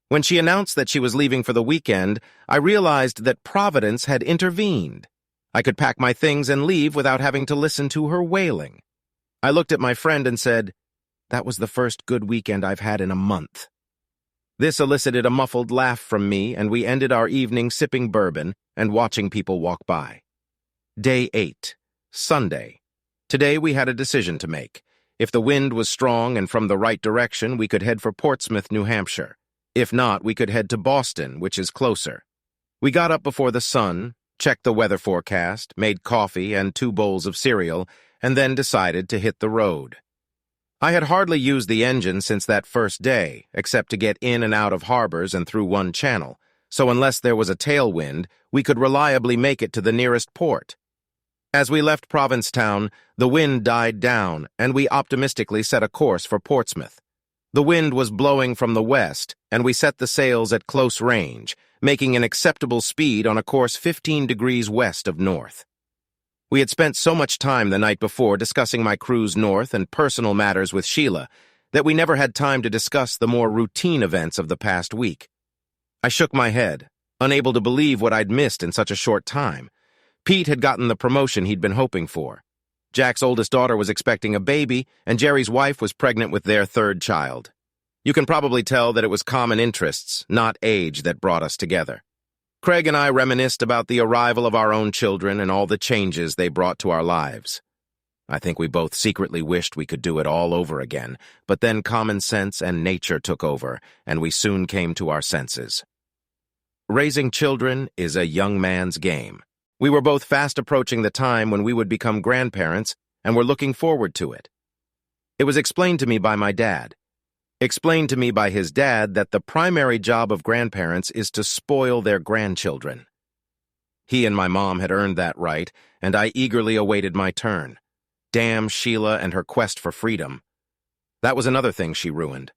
[SPEAKER 1] When she announced that she was leaving for the weekend, I realized that Providence had intervened. I could pack my things and leave without having to listen to her wailing. I looked at my friend and said, "That was the first good weekend I've had in a month." This elicited a muffled laugh from me, and we ended our evening sipping bourbon and watching people walk by. Day 8, Sunday. Today we had a decision to make. If the wind was strong and from the right direction, we could head for Portsmouth, New Hampshire. If not, we could head to Boston, which is closer. We got up before the sun, checked the weather forecast, made coffee and 2 bowls of cereal, and then decided to hit the road. I had hardly used the engine since that first day, except to get in and out of harbors and through one channel, so unless there was a tailwind, we could reliably make it to the nearest port. As we left Provincetown, the wind died down, and we optimistically set a course for Portsmouth. The wind was blowing from the west, and we set the sails at close range, making an acceptable speed on a course 15 degrees west of north. We had spent so much time the night before discussing my cruise north and personal matters with Sheila that we never had time to discuss the more routine events of the past week. I shook my head, unable to believe what I'd missed in such a short time. Pete had gotten the promotion he'd been hoping for. Jack's oldest daughter was expecting a baby, and Jerry's wife was pregnant with their 3rd child. You can probably tell that it was common interests, not age, that brought us together. Craig and I reminisced about the arrival of our own children and all the changes they brought to our lives. I think we both secretly wished we could do it all over again, but then common sense and nature took over, and we soon came to our senses. Raising children is a young man's game. We were both fast approaching the time when we would become grandparents, and were looking forward to it. It was explained to me by my dad. Explained to me by his dad that the primary job of grandparents is to spoil their grandchildren. He and my mom had earned that right, and I eagerly awaited my turn. Damn Sheila and her quest for freedom. That was another thing she ruined.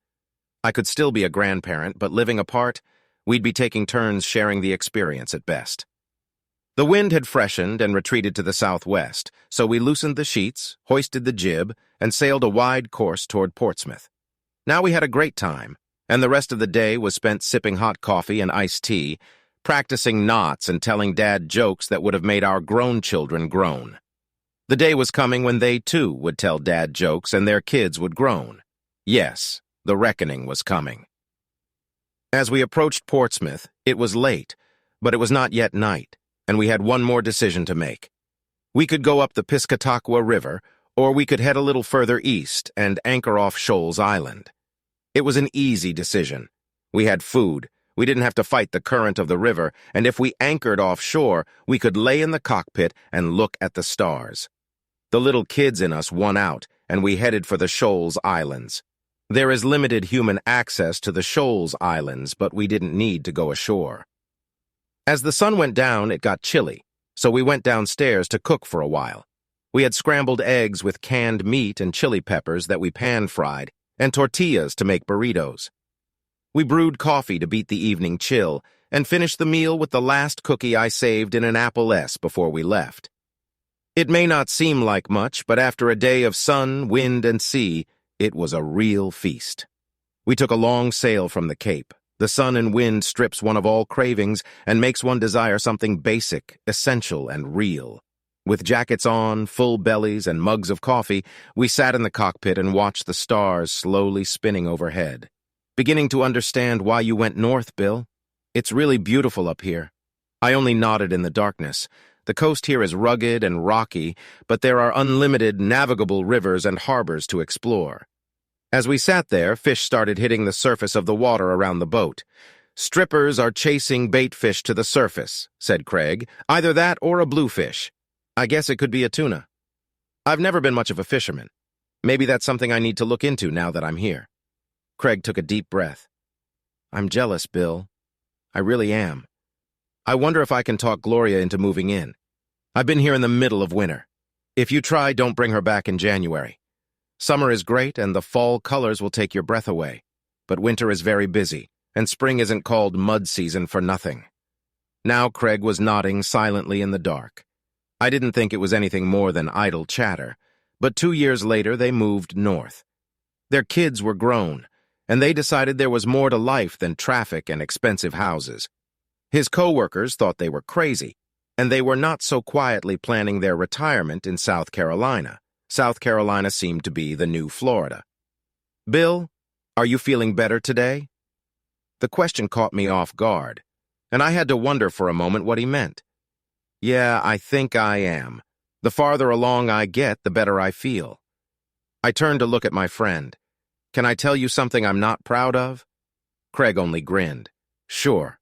[SPEAKER 1] I could still be a grandparent, but living apart, we'd be taking turns sharing the experience at best. The wind had freshened and retreated to the southwest, so we loosened the sheets, hoisted the jib, and sailed a wide course toward Portsmouth. Now we had a great time, and the rest of the day was spent sipping hot coffee and iced tea, practicing knots and telling Dad jokes that would have made our grown children groan. The day was coming when they, too, would tell Dad jokes and their kids would groan. Yes, the reckoning was coming. As we approached Portsmouth, it was late, but it was not yet night, and we had one more decision to make. We could go up the Piscataqua River, or we could head a little further east and anchor off Shoals Island. It was an easy decision. We had food, we didn't have to fight the current of the river, and if we anchored offshore, we could lay in the cockpit and look at the stars. The little kids in us won out, and we headed for the Shoals Islands. There is limited human access to the Shoals Islands, but we didn't need to go ashore. As the sun went down, it got chilly, so we went downstairs to cook for a while. We had scrambled eggs with canned meat and chili peppers that we pan-fried, and tortillas to make burritos. We brewed coffee to beat the evening chill, and finished the meal with the last cookie I saved in an Apple S before we left. It may not seem like much, but after a day of sun, wind, and sea, it was a real feast. We took a long sail from the Cape. The sun and wind strips one of all cravings and makes one desire something basic, essential, and real. With jackets on, full bellies, and mugs of coffee, we sat in the cockpit and watched the stars slowly spinning overhead. Beginning to understand why you went north, Bill. It's really beautiful up here. I only nodded in the darkness. The coast here is rugged and rocky, but there are unlimited navigable rivers and harbors to explore. As we sat there, fish started hitting the surface of the water around the boat. Strippers are chasing bait fish to the surface, said Craig. Either that or a bluefish. I guess it could be a tuna. I've never been much of a fisherman. Maybe that's something I need to look into now that I'm here. Craig took a deep breath. I'm jealous, Bill. I really am. I wonder if I can talk Gloria into moving in. I've been here in the middle of winter. If you try, don't bring her back in January. Summer is great, and the fall colors will take your breath away. But winter is very busy, and spring isn't called mud season for nothing. Now Craig was nodding silently in the dark. I didn't think it was anything more than idle chatter, but 2 years later they moved north. Their kids were grown, and they decided there was more to life than traffic and expensive houses. His co-workers thought they were crazy, and they were not so quietly planning their retirement in South Carolina. South Carolina seemed to be the new Florida. Bill, are you feeling better today? The question caught me off guard, and I had to wonder for a moment what he meant. Yeah, I think I am. The farther along I get, the better I feel. I turned to look at my friend. Can I tell you something I'm not proud of? Craig only grinned. Sure.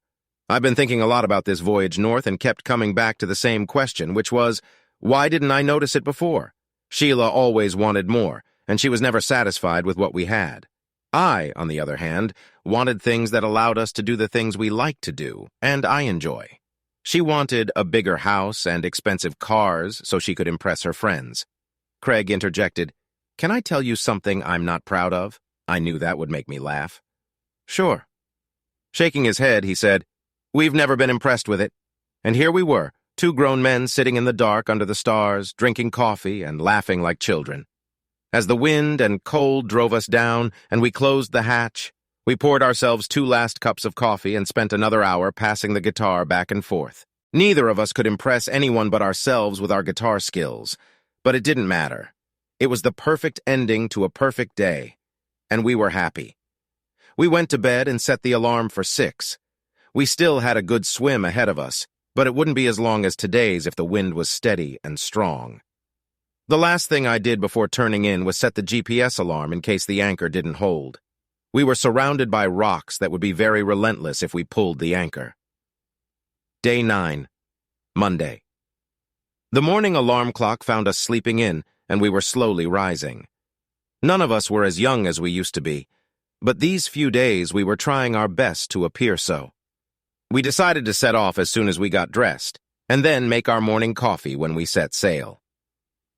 [SPEAKER 1] I've been thinking a lot about this voyage north and kept coming back to the same question, which was, why didn't I notice it before? Sheila always wanted more, and she was never satisfied with what we had. I, on the other hand, wanted things that allowed us to do the things we like to do, and I enjoy. She wanted a bigger house and expensive cars so she could impress her friends. Craig interjected, Can I tell you something I'm not proud of? I knew that would make me laugh. Sure. Shaking his head, he said, We've never been impressed with it. And here we were, 2 grown men sitting in the dark under the stars, drinking coffee and laughing like children. As the wind and cold drove us down and we closed the hatch, we poured ourselves 2 last cups of coffee and spent another hour passing the guitar back and forth. Neither of us could impress anyone but ourselves with our guitar skills, but it didn't matter. It was the perfect ending to a perfect day, and we were happy. We went to bed and set the alarm for 6. We still had a good swim ahead of us, but it wouldn't be as long as today's if the wind was steady and strong. The last thing I did before turning in was set the GPS alarm in case the anchor didn't hold. We were surrounded by rocks that would be very relentless if we pulled the anchor. Day 9, Monday. The morning alarm clock found us sleeping in, and we were slowly rising. None of us were as young as we used to be, but these few days we were trying our best to appear so. We decided to set off as soon as we got dressed, and then make our morning coffee when we set sail.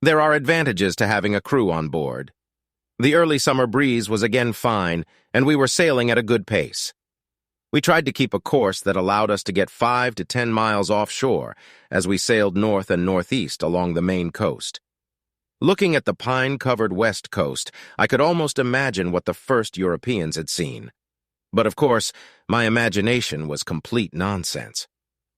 [SPEAKER 1] There are advantages to having a crew on board. The early summer breeze was again fine, and we were sailing at a good pace. We tried to keep a course that allowed us to get 5 to 10 miles offshore as we sailed north and northeast along the main coast. Looking at the pine-covered west coast, I could almost imagine what the first Europeans had seen. But of course, my imagination was complete nonsense.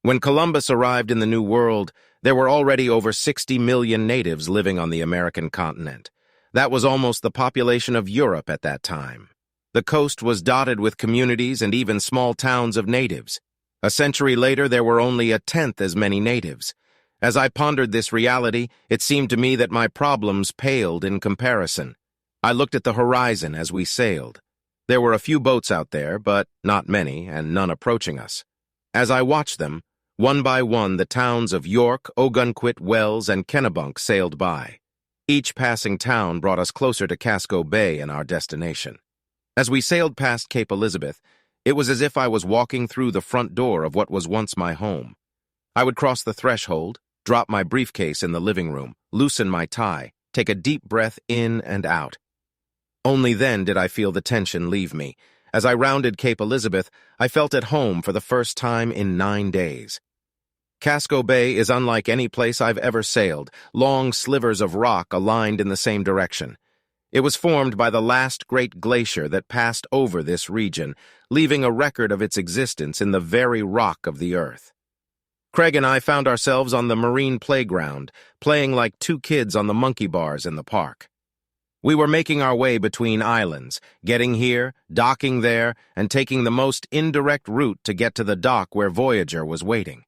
[SPEAKER 1] When Columbus arrived in the New World, there were already over 60 million natives living on the American continent. That was almost the population of Europe at that time. The coast was dotted with communities and even small towns of natives. A century later, there were only 1/10 as many natives. As I pondered this reality, it seemed to me that my problems paled in comparison. I looked at the horizon as we sailed. There were a few boats out there, but not many, and none approaching us. As I watched them, one by one the towns of York, Ogunquit, Wells, and Kennebunk sailed by. Each passing town brought us closer to Casco Bay and our destination. As we sailed past Cape Elizabeth, it was as if I was walking through the front door of what was once my home. I would cross the threshold, drop my briefcase in the living room, loosen my tie, take a deep breath in and out. Only then did I feel the tension leave me. As I rounded Cape Elizabeth, I felt at home for the first time in 9 days. Casco Bay is unlike any place I've ever sailed, long slivers of rock aligned in the same direction. It was formed by the last great glacier that passed over this region, leaving a record of its existence in the very rock of the earth. Craig and I found ourselves on the marine playground, playing like 2 kids on the monkey bars in the park. We were making our way between islands, getting here, docking there, and taking the most indirect route to get to the dock where Voyager was waiting.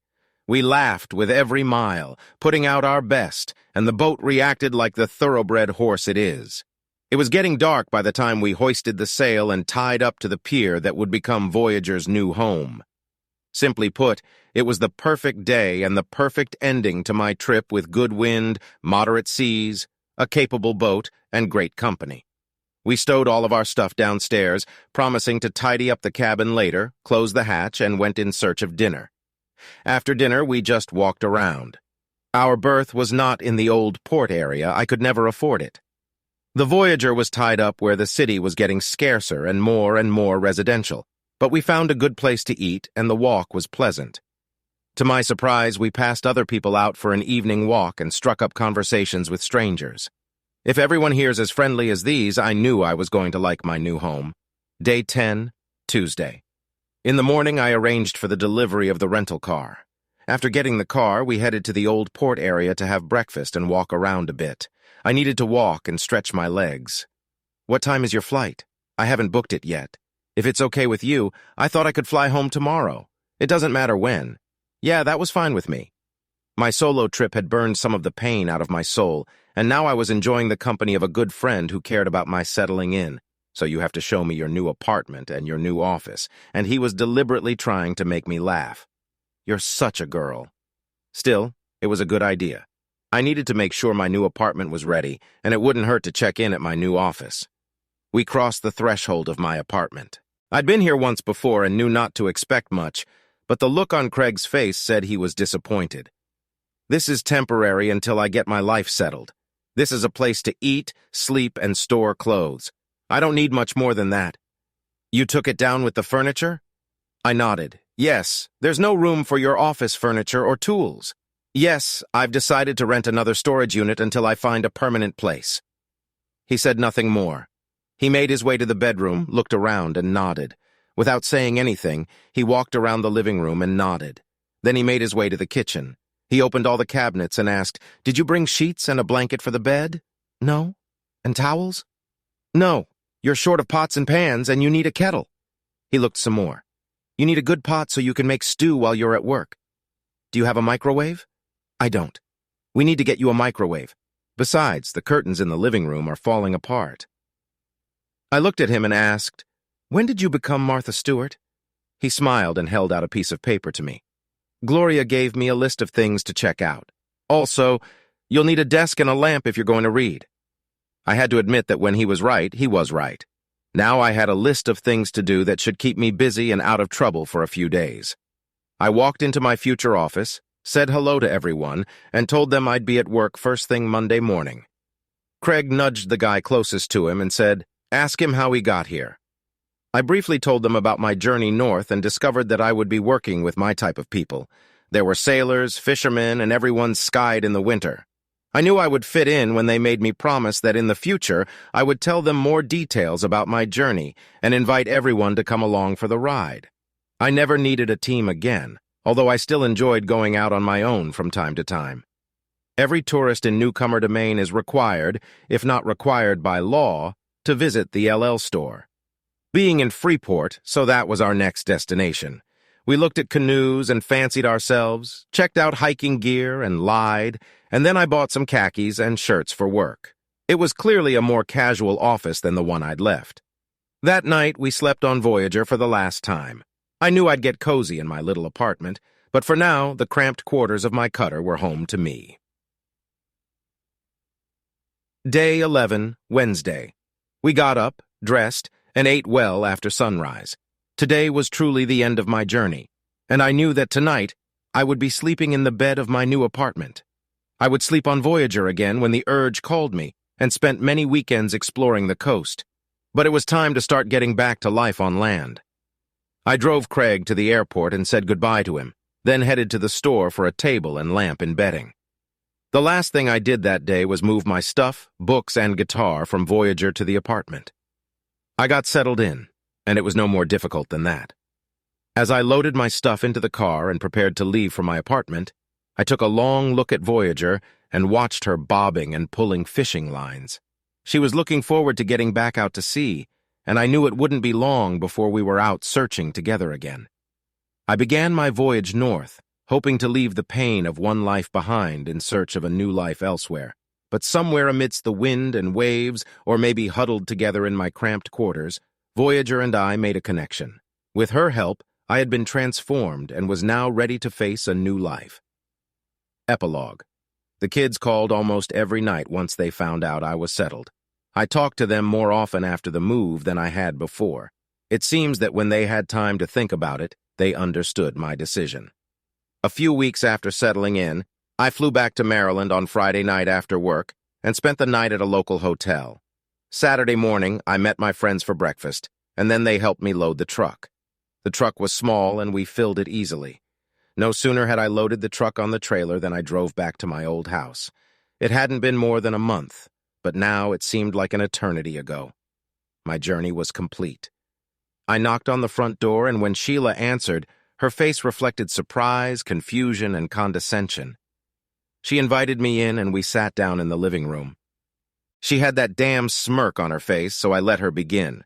[SPEAKER 1] We laughed with every mile, putting out our best, and the boat reacted like the thoroughbred horse it is. It was getting dark by the time we hoisted the sail and tied up to the pier that would become Voyager's new home. Simply put, it was the perfect day and the perfect ending to my trip with good wind, moderate seas, a capable boat, and great company. We stowed all of our stuff downstairs, promising to tidy up the cabin later, close the hatch, and went in search of dinner. After dinner, we just walked around. Our berth was not in the old port area. I could never afford it. The Voyager was tied up where the city was getting scarcer and more residential, but we found a good place to eat, and the walk was pleasant. To my surprise, we passed other people out for an evening walk and struck up conversations with strangers. If everyone here's as friendly as these, I knew I was going to like my new home. Day 10, Tuesday. In the morning, I arranged for the delivery of the rental car. After getting the car, we headed to the old port area to have breakfast and walk around a bit. I needed to walk and stretch my legs. "What time is your flight?" "I haven't booked it yet. If it's okay with you, I thought I could fly home tomorrow. It doesn't matter when." "Yeah, that was fine with me." My solo trip had burned some of the pain out of my soul, and now I was enjoying the company of a good friend who cared about my settling in. "So you have to show me your new apartment and your new office," and he was deliberately trying to make me laugh. "You're such a girl." Still, it was a good idea. I needed to make sure my new apartment was ready, and it wouldn't hurt to check in at my new office. We crossed the threshold of my apartment. I'd been here once before and knew not to expect much, but the look on Craig's face said he was disappointed. "This is temporary until I get my life settled. This is a place to eat, sleep, and store clothes. I don't need much more than that." "You took it down with the furniture?" I nodded. "Yes, there's no room for your office furniture or tools." "Yes, I've decided to rent another storage unit until I find a permanent place." He said nothing more. He made his way to the bedroom, looked around, and nodded. Without saying anything, he walked around the living room and nodded. Then he made his way to the kitchen. He opened all the cabinets and asked, "Did you bring sheets and a blanket for the bed?" "No." "And towels?" "No. You're short of pots and pans, and you need a kettle." He looked some more. "You need a good pot so you can make stew while you're at work." "Do you have a microwave?" "I don't." "We need to get you a microwave. Besides, the curtains in the living room are falling apart." I looked at him and asked, "When did you become Martha Stewart?" He smiled and held out a piece of paper to me. "Gloria gave me a list of things to check out. Also, you'll need a desk and a lamp if you're going to read." I had to admit that when he was right, he was right. Now I had a list of things to do that should keep me busy and out of trouble for a few days. I walked into my future office, said hello to everyone, and told them I'd be at work first thing Monday morning. Craig nudged the guy closest to him and said, "Ask him how he got here." I briefly told them about my journey north and discovered that I would be working with my type of people. There were sailors, fishermen, and everyone skied in the winter. I knew I would fit in when they made me promise that in the future I would tell them more details about my journey and invite everyone to come along for the ride. I never needed a team again, although I still enjoyed going out on my own from time to time. Every tourist in Newcomer Domain is required, if not required by law, to visit the LL store. Being in Freeport, so that was our next destination. We looked at canoes and fancied ourselves, checked out hiking gear and lied, and then I bought some khakis and shirts for work. It was clearly a more casual office than the one I'd left. That night, we slept on Voyager for the last time. I knew I'd get cozy in my little apartment, but for now, the cramped quarters of my cutter were home to me. Day 11, Wednesday. We got up, dressed, and ate well after sunrise. Today was truly the end of my journey, and I knew that tonight I would be sleeping in the bed of my new apartment. I would sleep on Voyager again when the urge called me, and spent many weekends exploring the coast. But it was time to start getting back to life on land. I drove Craig to the airport and said goodbye to him, then headed to the store for a table and lamp and bedding. The last thing I did that day was move my stuff, books, and guitar from Voyager to the apartment. I got settled in, and it was no more difficult than that. As I loaded my stuff into the car and prepared to leave for my apartment, I took a long look at Voyager and watched her bobbing and pulling fishing lines. She was looking forward to getting back out to sea, and I knew it wouldn't be long before we were out searching together again. I began my voyage north, hoping to leave the pain of one life behind in search of a new life elsewhere. but somewhere amidst the wind and waves, or maybe huddled together in my cramped quarters, Voyager and I made a connection. With her help, I had been transformed and was now ready to face a new life. Epilogue. The kids called almost every night once they found out I was settled. I talked to them more often after the move than I had before. It seems that when they had time to think about it, they understood my decision. A few weeks after settling in, I flew back to Maryland on Friday night after work and spent the night at a local hotel. Saturday morning, I met my friends for breakfast, and then they helped me load the truck. The truck was small, and we filled it easily. No sooner had I loaded the truck on the trailer than I drove back to my old house. It hadn't been more than a month, but now it seemed like an eternity ago. My journey was complete. I knocked on the front door, and when Sheila answered, her face reflected surprise, confusion, and condescension. She invited me in, and we sat down in the living room. She had that damn smirk on her face, so I let her begin.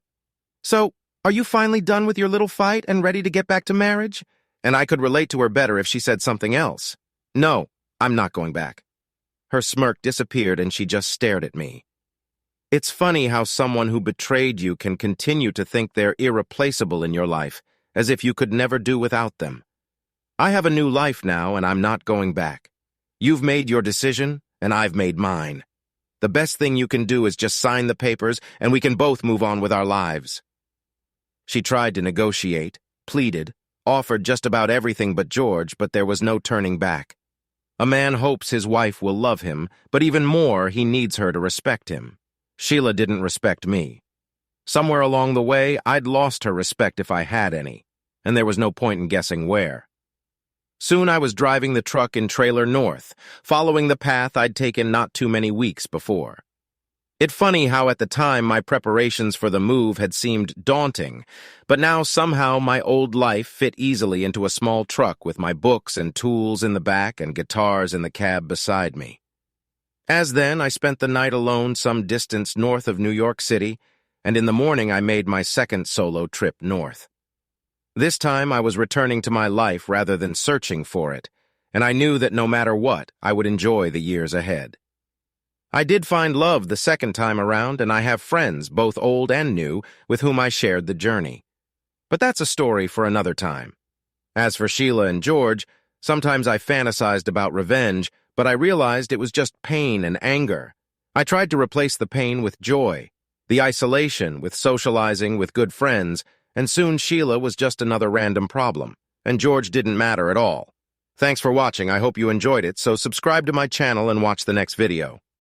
[SPEAKER 1] "So, are you finally done with your little fight and ready to get back to marriage?" And I could relate to her better if she said something else. "No, I'm not going back." Her smirk disappeared and she just stared at me. It's funny how someone who betrayed you can continue to think they're irreplaceable in your life, as if you could never do without them. I have a new life now and I'm not going back. You've made your decision and I've made mine. The best thing you can do is just sign the papers and we can both move on with our lives. She tried to negotiate, pleaded, offered just about everything but George, but there was no turning back. A man hopes his wife will love him, but even more, he needs her to respect him. Sheila didn't respect me. Somewhere along the way, I'd lost her respect if I had any, and there was no point in guessing where. Soon I was driving the truck in Trailer North, following the path I'd taken not too many weeks before. It's funny how at the time my preparations for the move had seemed daunting, but now somehow my old life fit easily into a small truck with my books and tools in the back and guitars in the cab beside me. As then, I spent the night alone some distance north of New York City, and in the morning I made my second solo trip north. This time I was returning to my life rather than searching for it, and I knew that no matter what, I would enjoy the years ahead. I did find love the second time around, and I have friends, both old and new, with whom I shared the journey. But that's a story for another time. As for Sheila and George, sometimes I fantasized about revenge, but I realized it was just pain and anger. I tried to replace the pain with joy, the isolation with socializing with good friends, and soon Sheila was just another random problem, and George didn't matter at all. Thanks for watching. I hope you enjoyed it, so subscribe to my channel and watch the next video.